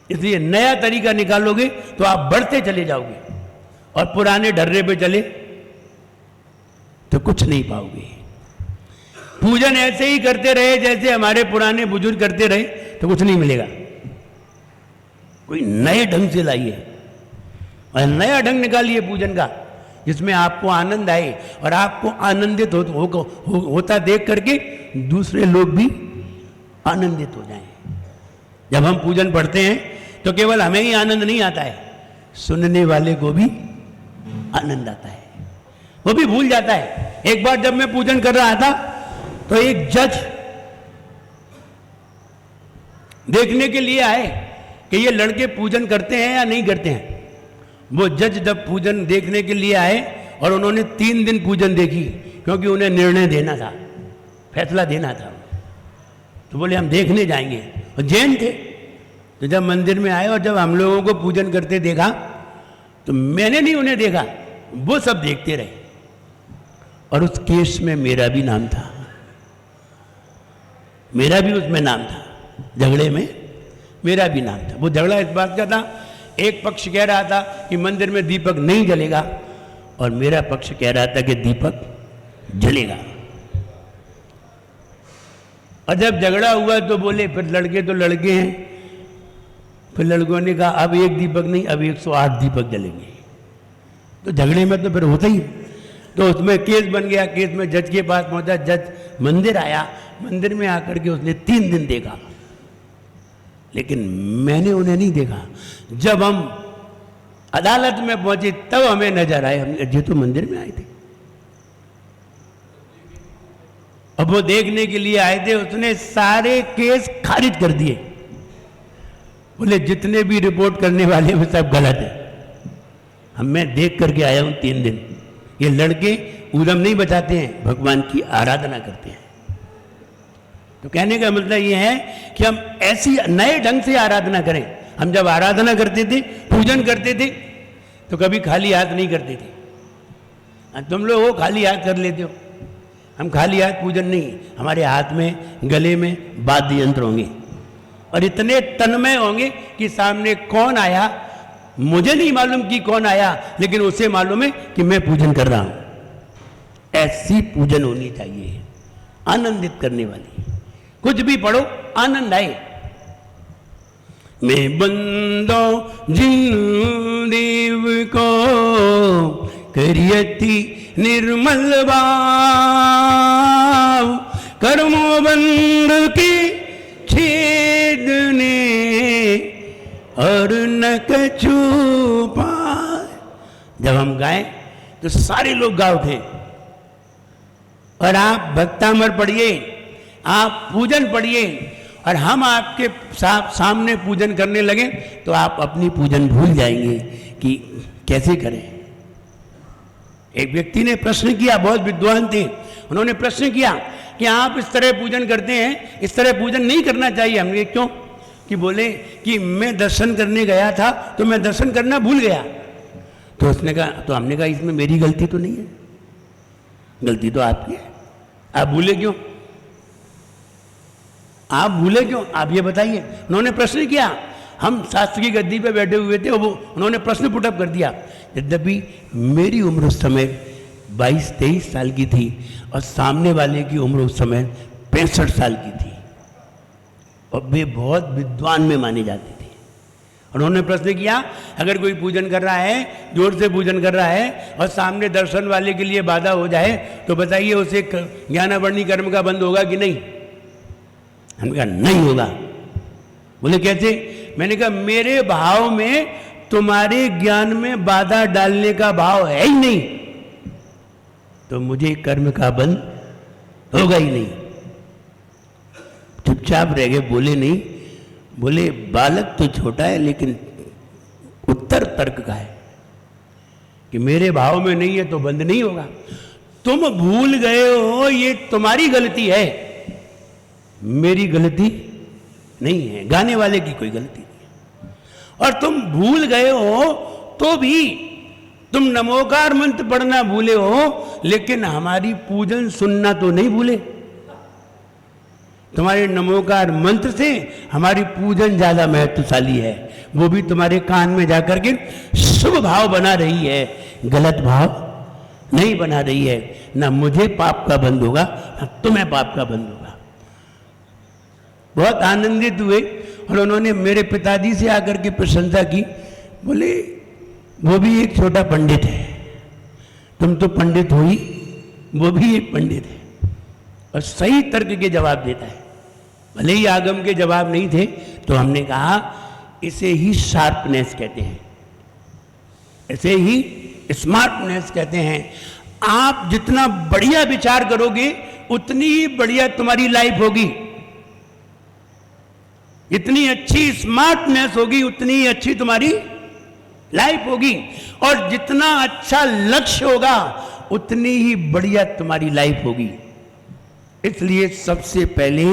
इसलिए नया तरीका निकालोगे तो आप बढ़ते चले जाओगे, और पुराने ढर्रे पे चले तो कुछ नहीं पाओगे। पूजन ऐसे ही करते रहे जैसे हमारे पुराने बुजुर्ग करते रहे तो कुछ नहीं मिलेगा। कोई नए ढंग से लाइए और नया ढंग निकालिए पूजन का, जिसमें आपको आनंद आए और आपको आनंदित होता देख करके दूसरे लोग भी आनंदित हो जाएं। जब हम पूजन पढ़ते हैं तो केवल हमें ही आनंद नहीं आता है, सुनने वाले को भी आनंद आता है, वो भी भूल जाता है। एक बार जब मैं पूजन कर रहा था तो एक जज देखने के लिए आए कि ये लड़के पूजन करते हैं या नहीं करते हैं। वो जज जब पूजन देखने के लिए आए और उन्होंने 3 दिन पूजन देखी, क्योंकि उन्हें निर्णय देना था, फैसला देना था। तो बोले हम देखने जाएंगे, और जैन थे। तो जब मंदिर में आए और जब हम लोगों को पूजन करते देखा तो मैंने नहीं उन्हें देखा, वो सब देखते रहे। और उस केस में मेरा भी नाम था, मेरा भी उसमें नाम था, झगड़े में मेरा भी नाम था। वो झगड़ा इस बात का था, एक पक्ष कह रहा था कि मंदिर में दीपक नहीं जलेगा, और मेरा पक्ष कह रहा था कि दीपक जलेगा। और जब झगड़ा हुआ तो बोले फिर लड़के तो लड़के हैं, फिर लड़कों ने कहा अब 1 दीपक नहीं, अब 108 दीपक जलेंगे। तो झगड़े में तो फिर होता ही है। तो उसमें केस बन गया, केस में जज के पास पहुंचा, जज मंदिर आया, मंदिर में आकर के उसने 3 दिन देखा, लेकिन मैंने उन्हें नहीं देखा। जब हम अदालत में पहुंचे तब हमें नजर आए, हम ये तो मंदिर में आए थे। अब वो देखने के लिए आए थे, उसने सारे केस खारिज कर दिए, बोले जितने भी रिपोर्ट करने वाले वो सब गलत है। हम मैं देख करके आया हूं 3 दिन। ये लड़के ऊधम नहीं बचाते हैं, भगवान की आराधना करते हैं। तो कहने का मतलब ये है कि हम ऐसी नए ढंग से आराधना करें। हम जब आराधना करते थे, पूजन करते थे, तो कभी खाली हाथ नहीं करते थे। तुम लोग वो खाली हाथ कर लेते हो, हम खाली हाथ पूजन नहीं। हमारे हाथ में, गले में वाद्य यंत्र होंगे और इतने तन्मय होंगे कि सामने कौन आया मुझे नहीं मालूम कि कौन आया, लेकिन उसे मालूम है कि मैं पूजन कर रहा हूं। ऐसी पूजन होनी चाहिए, आनंदित करने वाली। कुछ भी पढ़ो, आनंद आए। मैं बंदो जिन देव को करियति निर्मल भाव, कर्मो बंद की छेदने और न कछु पाए। जब हम गाएं तो सारे लोग गा उठे। और आप भक्तामर पढ़िए, आप पूजन पढ़िए, और हम आपके सामने पूजन करने लगे तो आप अपनी पूजन भूल जाएंगे कि कैसे करें। एक व्यक्ति ने प्रश्न किया, बहुत विद्वान थे, उन्होंने प्रश्न किया कि आप इस तरह पूजन करते हैं, इस तरह पूजन नहीं करना चाहिए। हमने क्यों? कि बोले कि मैं दर्शन करने गया था तो मैं दर्शन करना भूल गया। तो उसने कहा, तो हमने कहा इसमें मेरी गलती तो नहीं है, गलती तो आपकी है। आप भूले क्यों? आप भूले क्यों? आप ये बताइए। उन्होंने प्रश्न किया, हम शास्त्र की गद्दी पे बैठे हुए थे, वो उन्होंने प्रश्न पुटअप कर दिया। यद्यपि मेरी उम्र उस समय 22-23 साल की थी और सामने वाले की उम्र उस समय 65 साल की थी, और वे बहुत विद्वान में माने जाते थे। उन्होंने प्रश्न किया, अगर कोई पूजन कर रहा है, जोर से पूजन कर रहा है, और सामने दर्शन वाले के लिए बाधा हो जाए, तो बताइए उसे ज्ञानावर्णी कर्म का बंद होगा कि नहीं? हमने कहा नहीं होगा। बोले कैसे? मैंने कहा मेरे भाव में तुम्हारे ज्ञान में बाधा डालने का भाव है ही नहीं, तो मुझे कर्म का बंद होगा ही नहीं। चुपचाप रह गए, बोले नहीं। बोले बालक तो छोटा है लेकिन उत्तर तर्क का है कि मेरे भाव में नहीं है तो बंद नहीं होगा। तुम भूल गए हो, ये तुम्हारी गलती है, मेरी गलती नहीं है, गाने वाले की कोई गलती नहीं। और तुम भूल गए हो तो भी तुम नमोकार मंत्र पढ़ना भूले हो, लेकिन हमारी पूजन सुनना तो नहीं भूले। तुम्हारे नमोकार मंत्र से हमारी पूजन ज्यादा महत्वशाली है, वो भी तुम्हारे कान में जाकर के शुभ भाव बना रही है, गलत भाव नहीं बना रही है। ना मुझे पाप का बंद होगा, ना तुम्हें पाप का बंद होगा। बहुत आनंदित हुए और उन्होंने मेरे पिताजी से आकर के प्रशंसा की। बोले वो भी एक छोटा पंडित है, तुम तो पंडित हो ही, वो भी एक पंडित है और सही तर्क के जवाब देता है। भले ही आगम के जवाब नहीं थे, तो हमने कहा इसे ही शार्पनेस कहते हैं, इसे ही स्मार्टनेस कहते हैं। आप जितना बढ़िया विचार करोगे उतनी ही बढ़िया तुम्हारी लाइफ होगी, इतनी अच्छी स्मार्टनेस होगी उतनी ही अच्छी तुम्हारी लाइफ होगी, और जितना अच्छा लक्ष्य होगा उतनी ही बढ़िया तुम्हारी लाइफ होगी। इसलिए सबसे पहले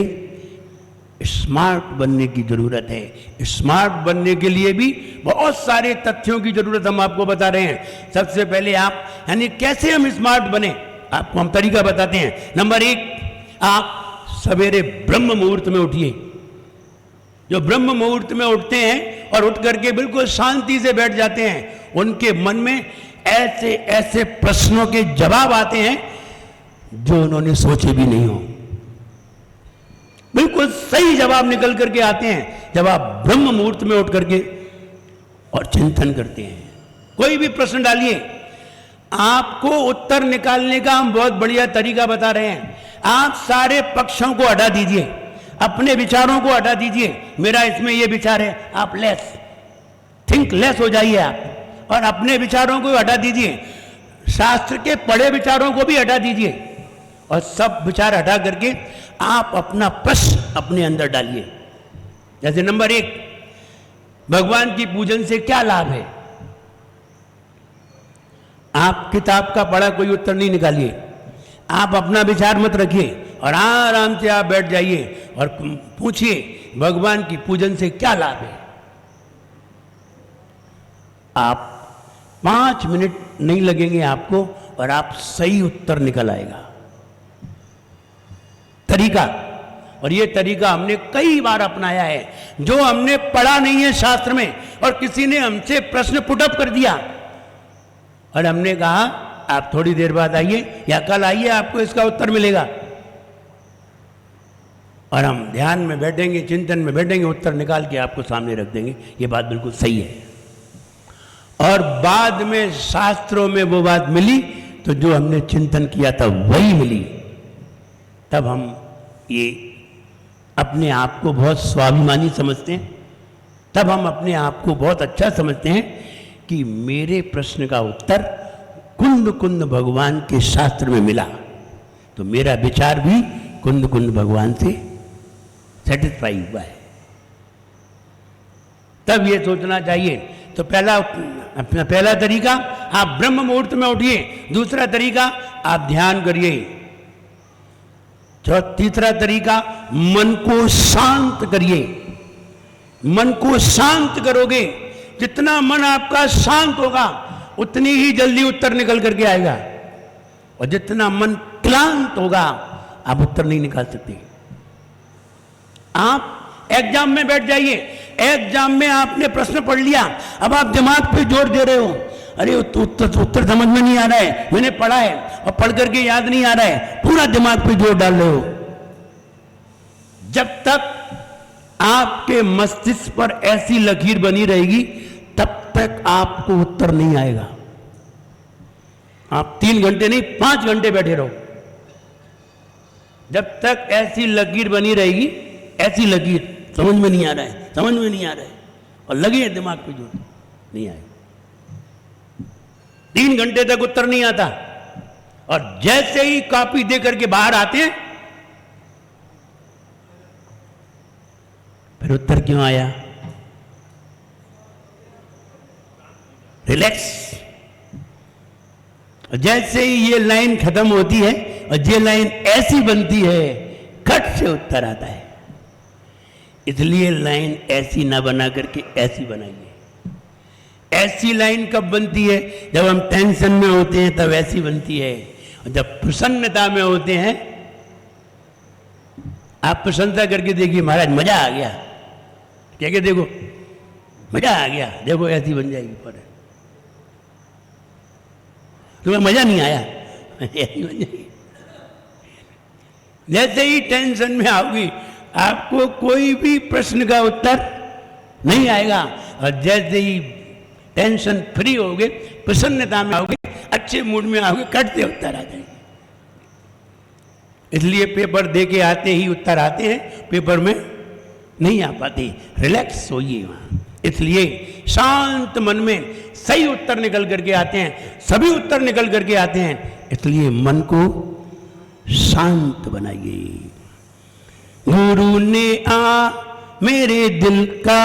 स्मार्ट बनने की जरूरत है। स्मार्ट बनने के लिए भी बहुत सारे तथ्यों की जरूरत हम आपको बता रहे हैं। सबसे पहले आप, यानी कैसे हम स्मार्ट बने, आपको हम तरीका बताते हैं। नंबर 1, आप सवेरे ब्रह्म मुहूर्त में उठिए। जो ब्रह्म मुहूर्त में उठते हैं और उठ करके बिल्कुल शांति से बैठ जाते हैं, उनके मन में ऐसे ऐसे प्रश्नों के जवाब आते हैं जो उन्होंने सोचे भी नहीं हो। बिल्कुल सही जवाब निकल करके आते हैं जब आप ब्रह्म मुहूर्त में उठ करके और चिंतन करते हैं। कोई भी प्रश्न डालिए, आपको उत्तर निकालने का हम बहुत बढ़िया तरीका बता रहे हैं। आप सारे पक्षों को हटा दीजिए, अपने विचारों को हटा दीजिए। मेरा इसमें यह विचार है, आप थिंक लेस हो जाइए आप, और अपने विचारों को हटा दीजिए, शास्त्र के पढ़े विचारों को भी हटा दीजिए, और सब विचार हटा करके आप अपना प्रश्न अपने अंदर डालिए। जैसे नंबर 1, भगवान की पूजन से क्या लाभ है? आप किताब का पढ़ा कोई उत्तर नहीं निकालिए, आप अपना विचार मत रखिए और आराम से आप बैठ जाइए और पूछिए भगवान की पूजन से क्या लाभ है। आप 5 मिनट नहीं लगेंगे आपको और आप सही उत्तर निकल आएगा। तरीका, और ये तरीका हमने कई बार अपनाया है। जो हमने पढ़ा नहीं है शास्त्र में और किसी ने हमसे प्रश्न पुटअप कर दिया और हमने कहा आप थोड़ी देर बाद आइए या कल आइए, आपको इसका उत्तर मिलेगा, और हम ध्यान में बैठेंगे, चिंतन में बैठेंगे, उत्तर निकाल के आपको सामने रख देंगे। ये बात बिल्कुल सही है। और बाद में शास्त्रों में वो बात मिली तो जो हमने चिंतन किया था वही मिली। तब हम ये अपने आप को बहुत स्वाभिमानी समझते हैं, तब हम अपने आप को बहुत अच्छा समझते हैं कि मेरे प्रश्न का उत्तर कुंद कुंद भगवान के शास्त्र में मिला, तो मेरा विचार भी कुंद कुंद भगवान से सेटिस्फाई हुआ है। तब ये सोचना चाहिए। तो अपना पहला तरीका, आप ब्रह्म मुहूर्त में उठिए। दूसरा तरीका, आप ध्यान करिए। तीसरा तरीका, मन को शांत करिए। मन को शांत करोगे, जितना मन आपका शांत होगा उतनी ही जल्दी उत्तर निकल करके आएगा, और जितना मन क्लांत होगा आप उत्तर नहीं निकाल सकते। आप एग्जाम में बैठ जाइए, एग्जाम में आपने प्रश्न पढ़ लिया, अब आप दिमाग पे जोर दे रहे हो, अरे उत्तर समझ में नहीं आ रहा है, मैंने पढ़ा है और पढ़ करके याद नहीं आ रहा है, पूरा दिमाग पे जोर डाल रहे हो। जब तक आपके मस्तिष्क पर ऐसी लकीर बनी रहेगी तब तक आपको उत्तर नहीं आएगा। आप 3 घंटे नहीं 5 घंटे बैठे रहो, जब तक ऐसी लकीर बनी रहेगी, ऐसी लकीर समझ में नहीं आ रहा है, समझ में नहीं आ रहा है, और लगे दिमाग पे जोर, नहीं आएगा। 3 घंटे तक उत्तर नहीं आता, और जैसे ही कॉपी दे करके बाहर आते हैं, फिर उत्तर क्यों आया? रिलैक्स। जैसे ही ये लाइन खत्म होती है और ये लाइन ऐसी बनती है, खट से उत्तर आता है। इसलिए लाइन ऐसी ना बना करके ऐसी बनाइए। ऐसी लाइन कब बनती है? जब हम टेंशन में होते हैं तब ऐसी बनती है, और जब प्रसन्नता में होते हैं, आप प्रसन्नता करके देखिए, महाराज मजा आ गया, क्या क्या देखो मजा आ गया, देखो ऐसी बन जाएगी। पर तुम्हें मजा नहीं आया, ऐसी बन जाएगी। जैसे ही टेंशन में आओगी आपको कोई भी प्रश्न का उत्तर नहीं आएगा, और जैसे ही टेंशन फ्री होगे, प्रसन्नता में आओगे, अच्छे मूड में आओगे, कट से उत्तर आ जाएंगे। इसलिए पेपर दे के आते ही उत्तर आते हैं, पेपर में नहीं आ पाते। रिलैक्स होइए वहां। इसलिए शांत मन में सही उत्तर निकल करके आते हैं, सभी उत्तर निकल करके आते हैं। इसलिए मन को शांत बनाइए। गुरु ने आ मेरे दिल का,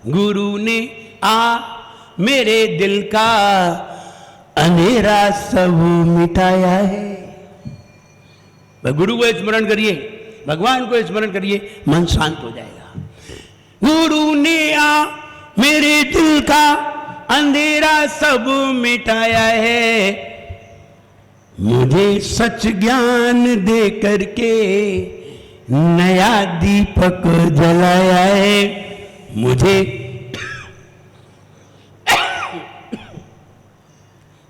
गुरु ने आ मेरे दिल का अंधेरा सब मिटाया है। गुरु को स्मरण करिए, भगवान को स्मरण करिए, मन शांत हो जाएगा। गुरु ने आ मेरे दिल का अंधेरा सब मिटाया है, मुझे सच ज्ञान दे करके नया दीपक जलाया है।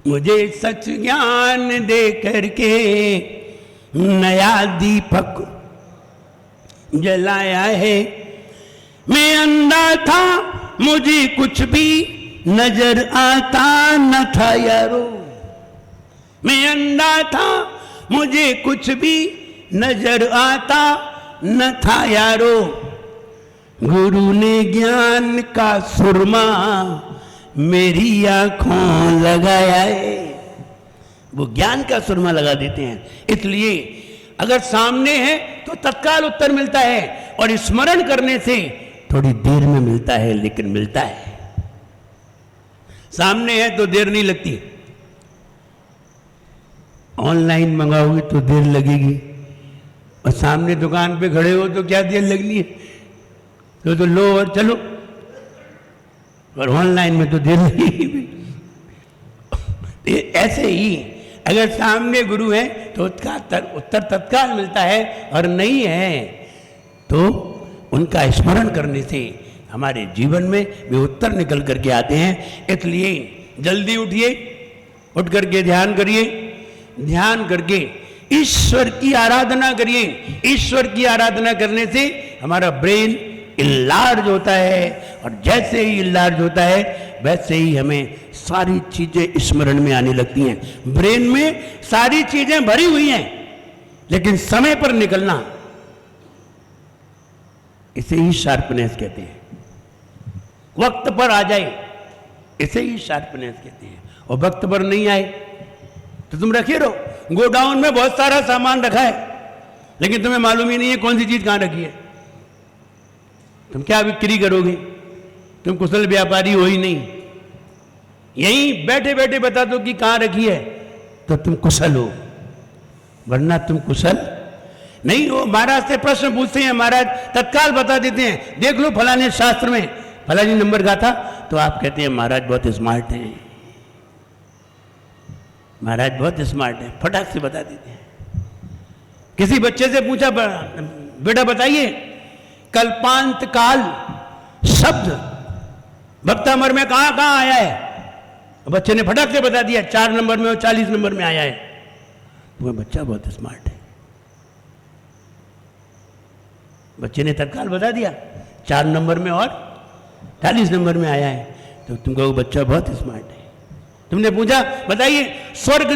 मुझे सच ज्ञान दे करके नया दीपक जलाया है। मैं अंधा था, मुझे कुछ भी नजर आता न था यारो। मैं अंधा था, मुझे कुछ भी नजर आता न था यारो, गुरु ने ज्ञान का सुरमा मेरी आंखों लगाया है। वो ज्ञान का सुरमा लगा देते हैं। इसलिए अगर सामने है तो तत्काल उत्तर मिलता है, और स्मरण करने से थोड़ी देर में मिलता है, लेकिन मिलता है। सामने है तो देर नहीं लगती, ऑनलाइन मंगाओगे तो देर लगेगी, और सामने दुकान पे खड़े हो तो क्या देर लगनी है, तो लो और चलो। और ऑनलाइन में तो देर लगेगी। ऐसे ही अगर सामने गुरु है तो उत्तर तत्काल मिलता है, और नहीं है तो उनका स्मरण करने से हमारे जीवन में वे उत्तर निकल करके आते हैं। इसलिए जल्दी उठिए, उठ करके ध्यान करिए, ध्यान करके ईश्वर की आराधना करिए। ईश्वर की आराधना करने से हमारा ब्रेन इलार्ज होता है, और जैसे ही इलार्ज होता है वैसे ही हमें सारी चीजें स्मरण में आने लगती हैं। ब्रेन में सारी चीजें भरी हुई हैं, लेकिन समय पर निकलना, इसे ही शार्पनेस कहते हैं। वक्त पर आ जाए, इसे ही शार्पनेस कहते हैं। और वक्त पर नहीं आए तो तुम रखे रहो। गोडाउन में बहुत सारा सामान रखा है, लेकिन तुम्हें मालूम ही नहीं है कौन सी चीज कहां रखी है। तुम क्या बिक्री करोगे? तुम कुशल व्यापारी हो ही नहीं। यहीं बैठे बैठे बता दो कि कहां रखी है तो तुम कुशल हो, वरना तुम कुशल नहीं हो। महाराज से प्रश्न पूछते हैं, महाराज तत्काल बता देते हैं, देख लो फलाने शास्त्र में फलानी नंबर का था, तो आप कहते हैं महाराज बहुत स्मार्ट हैं, महाराज बहुत स्मार्ट है, फटाक से बता देते हैं। किसी बच्चे से पूछा, बेटा बताइए कल्पांत काल शब्द भक्तामर में कहां कहां आया है? बच्चे ने फटाक से बता दिया, 4 नंबर में और 40 नंबर में आया है। वह बच्चा बहुत स्मार्ट है, बच्चे ने तत्काल बता दिया 4 नंबर में और 40 नंबर में आया है, तो तुम कहो बच्चा बहुत स्मार्ट है। तुमने पूछा बताइए स्वर्ग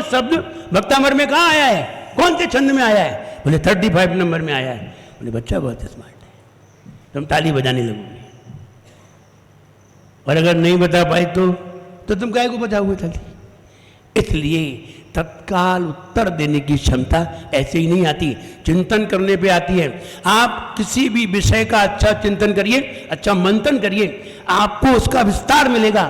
शब्द भक्तामर में कहां आया है, कौन से छंद में आया है? बोले 35 नंबर में आया है। बोले बच्चा बहुत स्मार्ट है, तुम ताली बजाने लगोगे। और अगर नहीं बता पाए तो तुम काहे को बजाओगे ताली? इसलिए तत्काल उत्तर देने की क्षमता ऐसे ही नहीं आती, चिंतन करने पे आती है। आप किसी भी विषय का अच्छा चिंतन करिए, अच्छा मंथन करिए, आपको उसका विस्तार मिलेगा।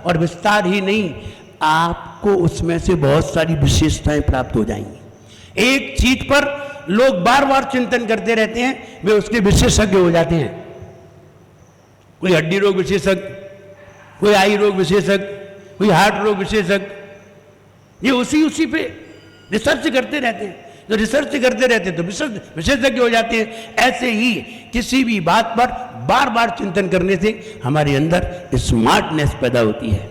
और विस्तार ही नहीं, आपको उसमें से बहुत सारी विशेषताएं प्राप्त हो जाएंगी। एक चीज पर लोग बार बार चिंतन करते रहते हैं, वे उसके विशेषज्ञ हो जाते हैं। कोई हड्डी रोग विशेषज्ञ, कोई आई रोग विशेषज्ञ, कोई हार्ट रोग विशेषज्ञ, ये उसी पे रिसर्च करते रहते हैं। जो रिसर्च करते रहते हैं तो विशेषज्ञ हो जाते हैं। ऐसे ही किसी भी बात पर बार बार चिंतन करने से हमारे अंदर स्मार्टनेस पैदा होती है,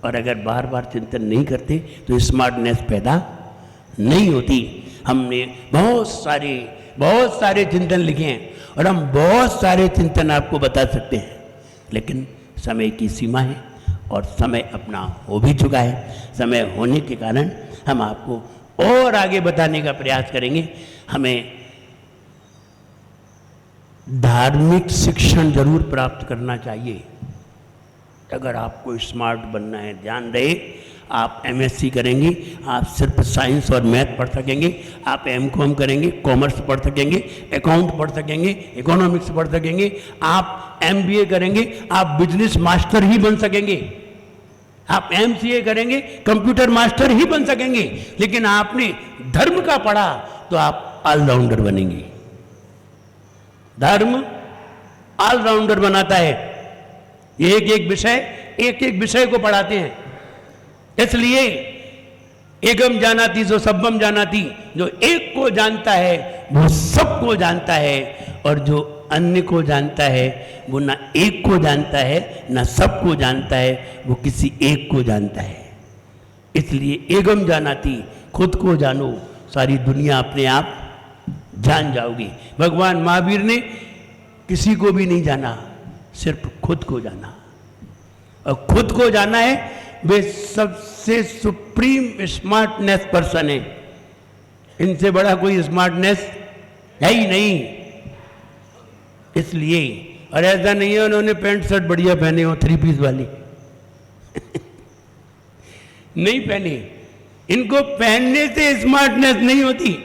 और अगर बार बार चिंतन नहीं करते तो स्मार्टनेस पैदा नहीं होती। हमने बहुत सारे चिंतन लिखे हैं, और हम बहुत सारे चिंतन आपको बता सकते हैं, लेकिन समय की सीमा है, और समय अपना हो भी चुका है। समय होने के कारण हम आपको और आगे बताने का प्रयास करेंगे। हमें धार्मिक शिक्षण जरूर प्राप्त करना चाहिए। अगर आपको स्मार्ट बनना है, ध्यान रहे, आप एमएससी करेंगे, आप सिर्फ साइंस और मैथ पढ़ सकेंगे। आप एमकॉम करेंगे, कॉमर्स पढ़ सकेंगे, अकाउंट पढ़ सकेंगे, इकोनॉमिक्स पढ़ सकेंगे। आप एमबीए करेंगे, आप बिजनेस मास्टर ही बन सकेंगे। आप एमसीए करेंगे, कंप्यूटर मास्टर ही बन सकेंगे। लेकिन आपने धर्म का पढ़ा तो आप ऑलराउंडर बनेंगे। धर्म ऑलराउंडर बनाता है। ये एक एक विषय को पढ़ाते हैं। इसलिए एकम जानाति सो सब्बम जानाति, जो एक को जानता है वो सबको जानता है, और जो अन्य को जानता है वो ना एक को जानता है ना सबको जानता है, वो किसी एक को जानता है। इसलिए एकम जानाति, खुद को जानो, सारी दुनिया अपने आप जान जाओगी। भगवान महावीर ने किसी को भी नहीं जाना, सिर्फ खुद को जाना। और खुद को जाना है वे सबसे सुप्रीम स्मार्टनेस पर्सन है। इनसे बड़ा कोई स्मार्टनेस है ही नहीं। इसलिए, और ऐसा नहीं है उन्होंने पैंट शर्ट बढ़िया पहने हो 3 पीस वाली नहीं पहने। इनको पहनने से स्मार्टनेस नहीं होती।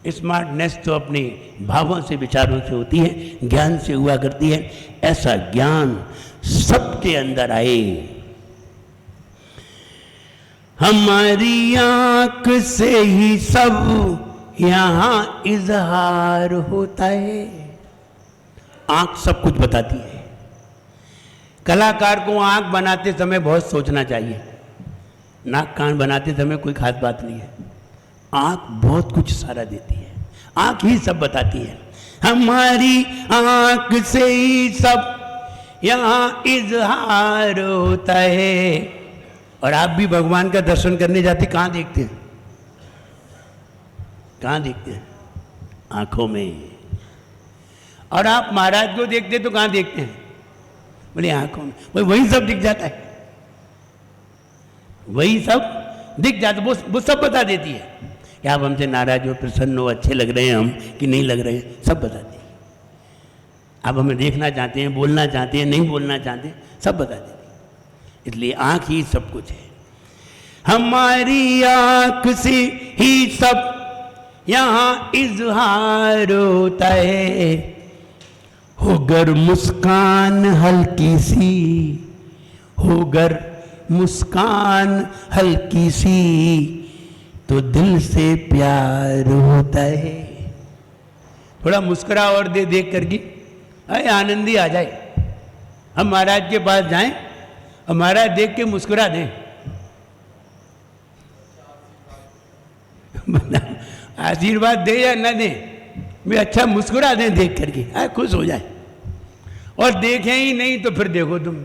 स्मार्टनेस तो अपने भावों से, विचारों से होती है, ज्ञान से हुआ करती है। ऐसा ज्ञान सबके अंदर आए। हमारी आंख से ही सब यहां इजहार होता है। आंख सब कुछ बताती है। कलाकार को आंख बनाते समय बहुत सोचना चाहिए। नाक कान बनाते समय कोई खास बात नहीं है। आंख बहुत कुछ इशारा देती है। आंख ही सब बताती है। हमारी आंख से ही सब यहां इजहार होता है। और आप भी भगवान का दर्शन करने जाते, कहां देखते हैं? कहां देखते हैं? आंखों में। और आप महाराज को देखते तो कहां देखते हैं? बोले आंखों में। वही सब दिख जाता है। वही सब दिख जाता, वो सब बता देती है कि आप हमसे नाराज हो, प्रसन्न हो, अच्छे लग रहे हैं हम कि नहीं लग रहे हैं, सब बताती है। आप हमें देखना चाहते हैं, बोलना चाहते हैं, नहीं बोलना चाहते, सब बता देती है। इसलिए आंख ही सब कुछ है। हमारी आंख से ही सब यहां इजहार होता है। होगर मुस्कान हल्की सी, होगर मुस्कान हल्की सी, तो दिल से प्यार होता है। थोड़ा मुस्कुरा और दे देख करके अरे आनंदी आ जाए। हम महाराज के पास जाएं और महाराज देख के मुस्कुरा दें। आशीर्वाद दे या न दे, वे अच्छा मुस्कुरा दें देख करके, खुश हो जाए। और देखें ही नहीं तो फिर देखो तुम,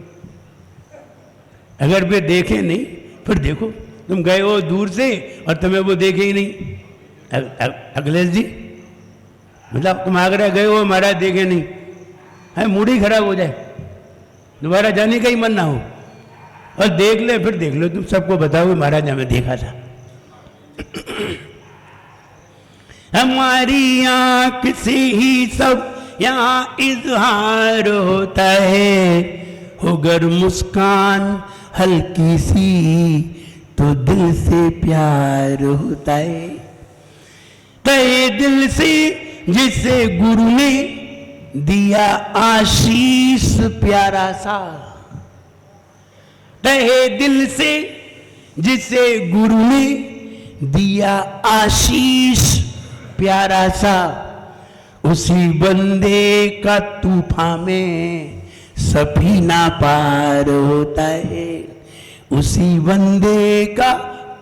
अगर वे देखें नहीं फिर देखो, तुम गए हो दूर से और तुम्हें वो देखे ही नहीं। अखिलेश जी, मतलब तुम आगरा गए हो, महाराज देखे नहीं, है मूड ही खराब हो जाए, दोबारा जाने का ही मन ना हो। और देख ले, फिर देख लो, तुम सबको बताओ महाराज हमें देखा था। हमारी आंख से ही सब यहाँ इजहार होता है। होगर मुस्कान हल्की सी, तो दिल से प्यार होता है। तहे दिल से जिसे गुरु ने दिया आशीष प्यारा सा, तहे दिल से जिसे गुरु ने दिया आशीष प्यारा सा, उसी बंदे का तूफान में सफीना पार होता है। उसी बंदे का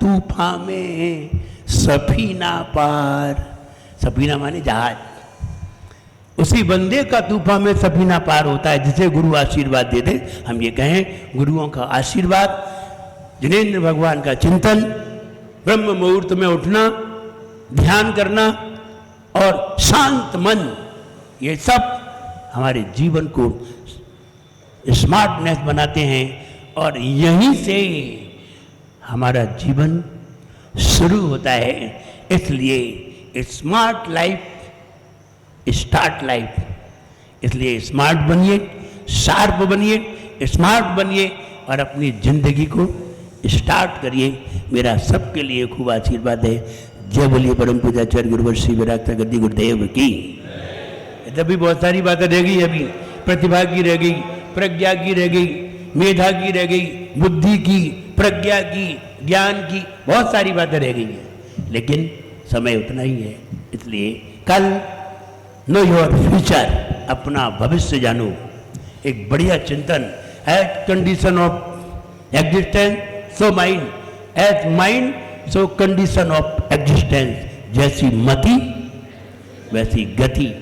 तूफान में सफीना पार, सफीना माने जहाज, उसी बंदे का तूफान में सफीना पार होता है, जिसे गुरु आशीर्वाद दे दे। हम ये कहें गुरुओं का आशीर्वाद, जिनेंद्र भगवान का चिंतन, ब्रह्म मुहूर्त में उठना, ध्यान करना और शांत मन, ये सब हमारे जीवन को स्मार्टनेस बनाते हैं। और यहीं से हमारा जीवन शुरू होता है। इसलिए स्मार्ट लाइफ स्टार्ट लाइफ। इसलिए स्मार्ट बनिए, शार्प बनिए, स्मार्ट बनिए और अपनी जिंदगी को स्टार्ट करिए। मेरा सबके लिए खूब आशीर्वाद है। जय बोलिए परम पूज्याचार्य गुरुवर श्री विराट गद्दी गुरुदेव की। जब भी बहुत सारी बातें रह गई, अभी प्रतिभा की रह गई, प्रज्ञा की रह गई, मेधा की रह गई, बुद्धि की, प्रज्ञा की, ज्ञान की, बहुत सारी बातें रह गई हैं, लेकिन समय उतना ही है। इसलिए कल नो योर फ्यूचर, अपना भविष्य जानो। एक बढ़िया चिंतन, at condition of existence so mind, at mind so condition of existence. जैसी मति वैसी गति,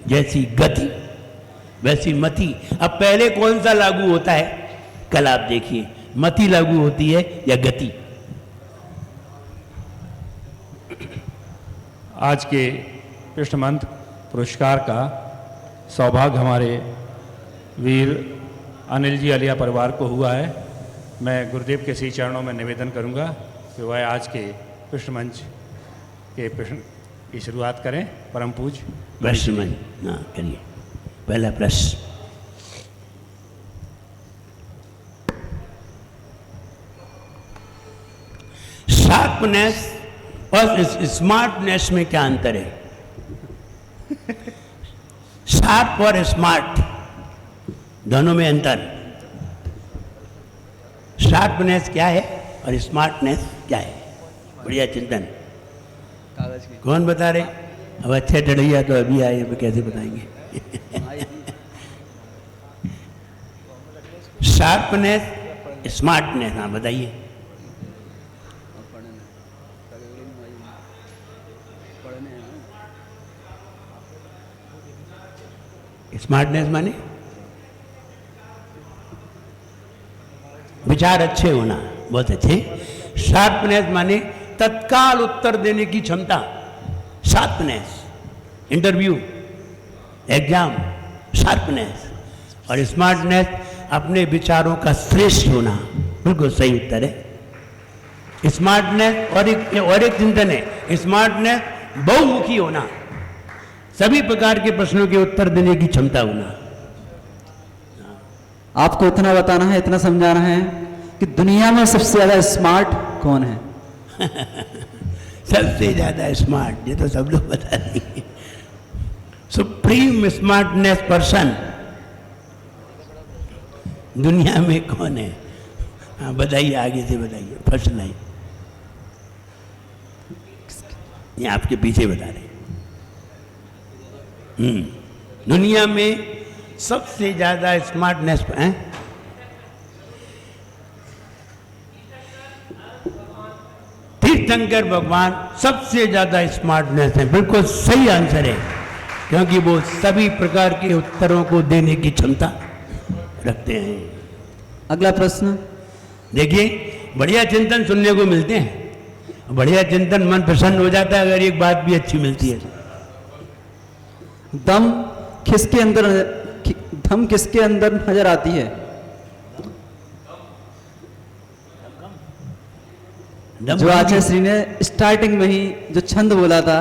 जैसी गति वैसी मति। अब पहले कौन सा लागू होता है? कल आप देखिए, मति लागू होती है या गति? आज के कृष्ण मंत्र पुरस्कार का सौभाग्य हमारे वीर अनिल जी अलिया परिवार को हुआ है, मैं गुरुदेव के श्री चरणों में निवेदन करूंगा कि वह आज के प्रश्न मंच के प्रश्न की शुरुआत करें। परम पूज्य प्रश्न मंच हाँ करिए। पहला प्रश्न। शार्पनेस और स्मार्टनेस में क्या अंतर है? शार्प और स्मार्ट दोनों में अंतर। शार्पनेस क्या है और स्मार्टनेस क्या है? बढ़िया चिंतन। कौन बता रहे? अब अच्छे डढ़िया तो अभी आए, अब कैसे बताएंगे? शार्पनेस स्मार्टनेस, हाँ बताइए। स्मार्टनेस माने विचार अच्छे होना, बहुत अच्छे। शार्पनेस माने तत्काल उत्तर देने की क्षमता। Sharpness interview, exam, sharpness. और स्मार्टनेस अपने विचारों का श्रेष्ठ होना। बिल्कुल सही उत्तर है। स्मार्टनेस और एक चिंतन है, स्मार्टनेस बहुमुखी होना, सभी प्रकार के प्रश्नों के उत्तर देने की क्षमता होना। आपको इतना बताना है, इतना समझाना है कि दुनिया में सबसे ज्यादा स्मार्ट कौन है? सबसे ज्यादा स्मार्ट, ये तो सब लोग बता देंगे। सुप्रीम स्मार्टनेस पर्सन दुनिया में कौन है? हाँ बताइए, आगे से बताइए। फर्स्ट लाइन ये आपके पीछे बता रहे। दुनिया में सबसे ज्यादा स्मार्टनेस है तीर्थंकर भगवान, सबसे ज्यादा स्मार्टनेस है। बिल्कुल सही आंसर है, क्योंकि वो सभी प्रकार के उत्तरों को देने की क्षमता रखते हैं। अगला प्रश्न। देखिए, बढ़िया चिंतन सुनने को मिलते हैं, बढ़िया चिंतन मन प्रसन्न हो जाता है अगर एक बात भी अच्छी मिलती है। दम किसके अंदर नजर आती है? जो आचार्य श्री ने स्टार्टिंग में ही जो छंद बोला था,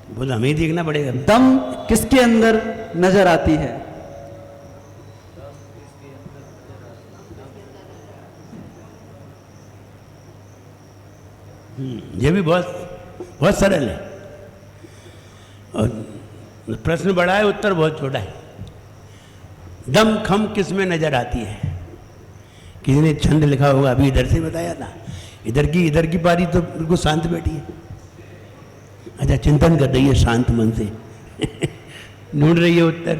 वो हमें ही देखना पड़ेगा। दम किसके अंदर नजर आती है? ये भी बहुत सरल है और प्रश्न बड़ा है, उत्तर बहुत छोटा है। दम खम किस में नजर आती है? किसी ने छंद लिखा होगा, अभी इधर से बताया था। इधर की पारी तो बिल्कुल शांत बैठी है। अच्छा, चिंतन कर रही है शांत मन से ढूंढ रही है उत्तर।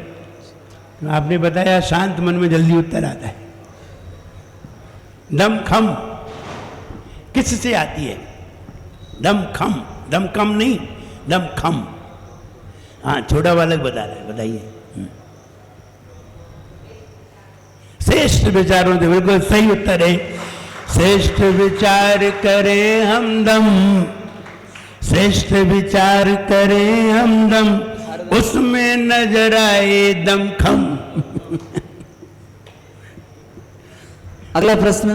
तो आपने बताया शांत मन में जल्दी उत्तर आता है। दम खम किस से आती है? दम कम नहीं, दम खम। हाँ, छोटा बालक बता रहा है, बताइए। श्रेष्ठ विचारों से, बिल्कुल सही उत्तर है। श्रेष्ठ विचार करें हमदम, श्रेष्ठ विचार करें हमदम, उसमें नजर आए दम खम। अगला प्रश्न।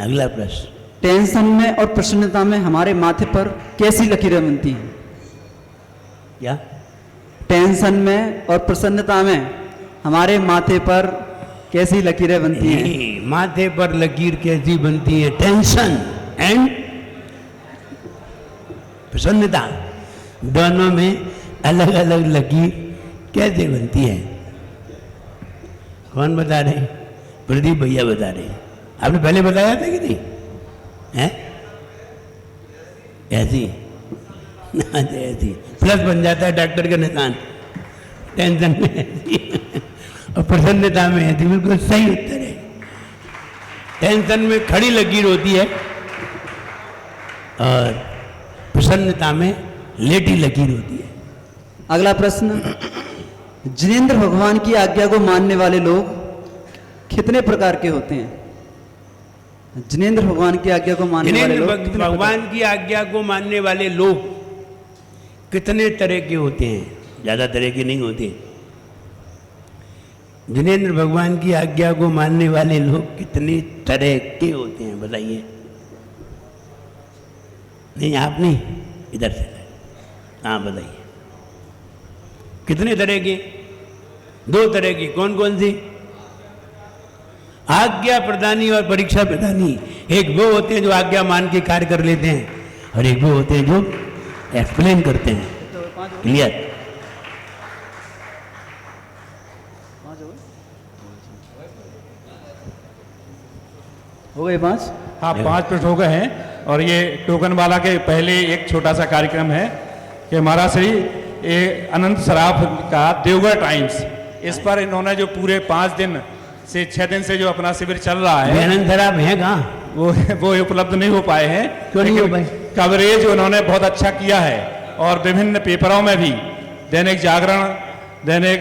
अगला प्रश्न। टेंशन में और प्रसन्नता में हमारे माथे पर कैसी लकीरें बनती हैं? क्या? टेंशन में और प्रसन्नता में हमारे माथे पर कैसी लकीरें बनती हैं? माथे पर लकीर कैसी बनती है? टेंशन एंड प्रसन्नता दोनों में अलग अलग लकीर कैसे बनती है? कौन बता रहे? प्रदीप भैया बता रहे। आपने पहले बताया था कि नहीं? है ऐसी ऐसी प्लस बन जाता है डॉक्टर का निशान। टेंशन में ऐसी और प्रसन्नता में ऐसी। बिल्कुल सही उत्तर है। टेंशन में खड़ी लकीर होती है और प्रसन्नता में लेटी लकीर होती है। अगला प्रश्न। जिनेंद्र भगवान की आज्ञा को मानने वाले लोग कितने प्रकार के होते हैं? जिनेंद्र भगवान की आज्ञा को मानने वाले लोग भगवान की आज्ञा को मानने वाले लोग कितने तरह के होते हैं? ज्यादा तरह के नहीं होते। जिनेंद्र भगवान की आज्ञा को मानने वाले लोग कितने तरह के होते हैं बताइए? नहीं आप नहीं, इधर से, हाँ बताइए कितने तरह के? 2 तरह की। कौन कौन सी? आज्ञा प्रदानी और परीक्षा प्रदानी। एक वो होते हैं जो आज्ञा मान के कार्य कर लेते हैं, और एक वो होते हैं जो एक्सप्लेन करते हैं। क्लियर? हो गए 5? हाँ 5 प्रश्न हो गए हैं। और ये टोकन वाला के पहले एक छोटा सा कार्यक्रम है कि महाराज श्री अनंत सराफ का देवगढ़ टाइम्स, इस पर इन्होंने जो पूरे 5 दिन से 6 दिन से जो अपना शिविर चल रहा है, अनंत सराफ है कहाँ? वो उपलब्ध नहीं हो पाए हैं। क्यों नहीं हो पाए? कवरेज उन्होंने बहुत अच्छा किया है, और विभिन्न पेपरों में भी, दैनिक जागरण, दैनिक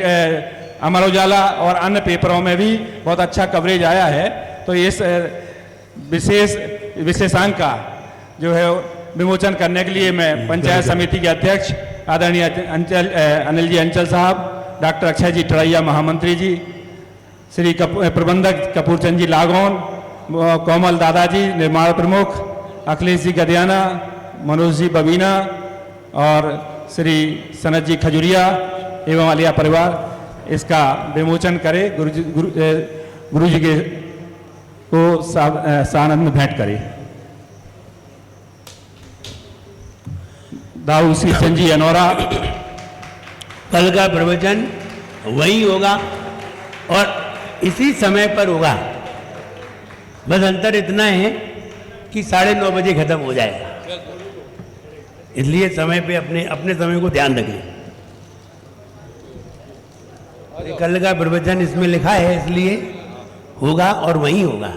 अमर उजाला और अन्य पेपरों में भी बहुत अच्छा कवरेज आया है। तो इस विशेषांक का जो है विमोचन करने के लिए मैं पंचायत समिति के अध्यक्ष आदरणीय अनिल जी अंचल साहब, डॉक्टर अक्षय जी टड़ैया महामंत्री जी, श्री प्रबंधक कपूरचंद जी लागोन, कोमल दादाजी निर्माण प्रमुख, अखिलेश जी गदियाना, मनोज जी बबीना और श्री सनत जी खजुरिया एवं आलिया परिवार इसका विमोचन करे, गुरु जी के को सानंद भेंट करे। दाऊ श्री चंद जी अनोरा। कल का प्रवचन वही होगा और इसी समय पर होगा, बस अंतर इतना है कि 9:30 बजे खत्म हो जाएगा, इसलिए समय पे अपने समय को ध्यान रखें। कल का प्रवचन इसमें लिखा है, इसलिए होगा और वहीं होगा।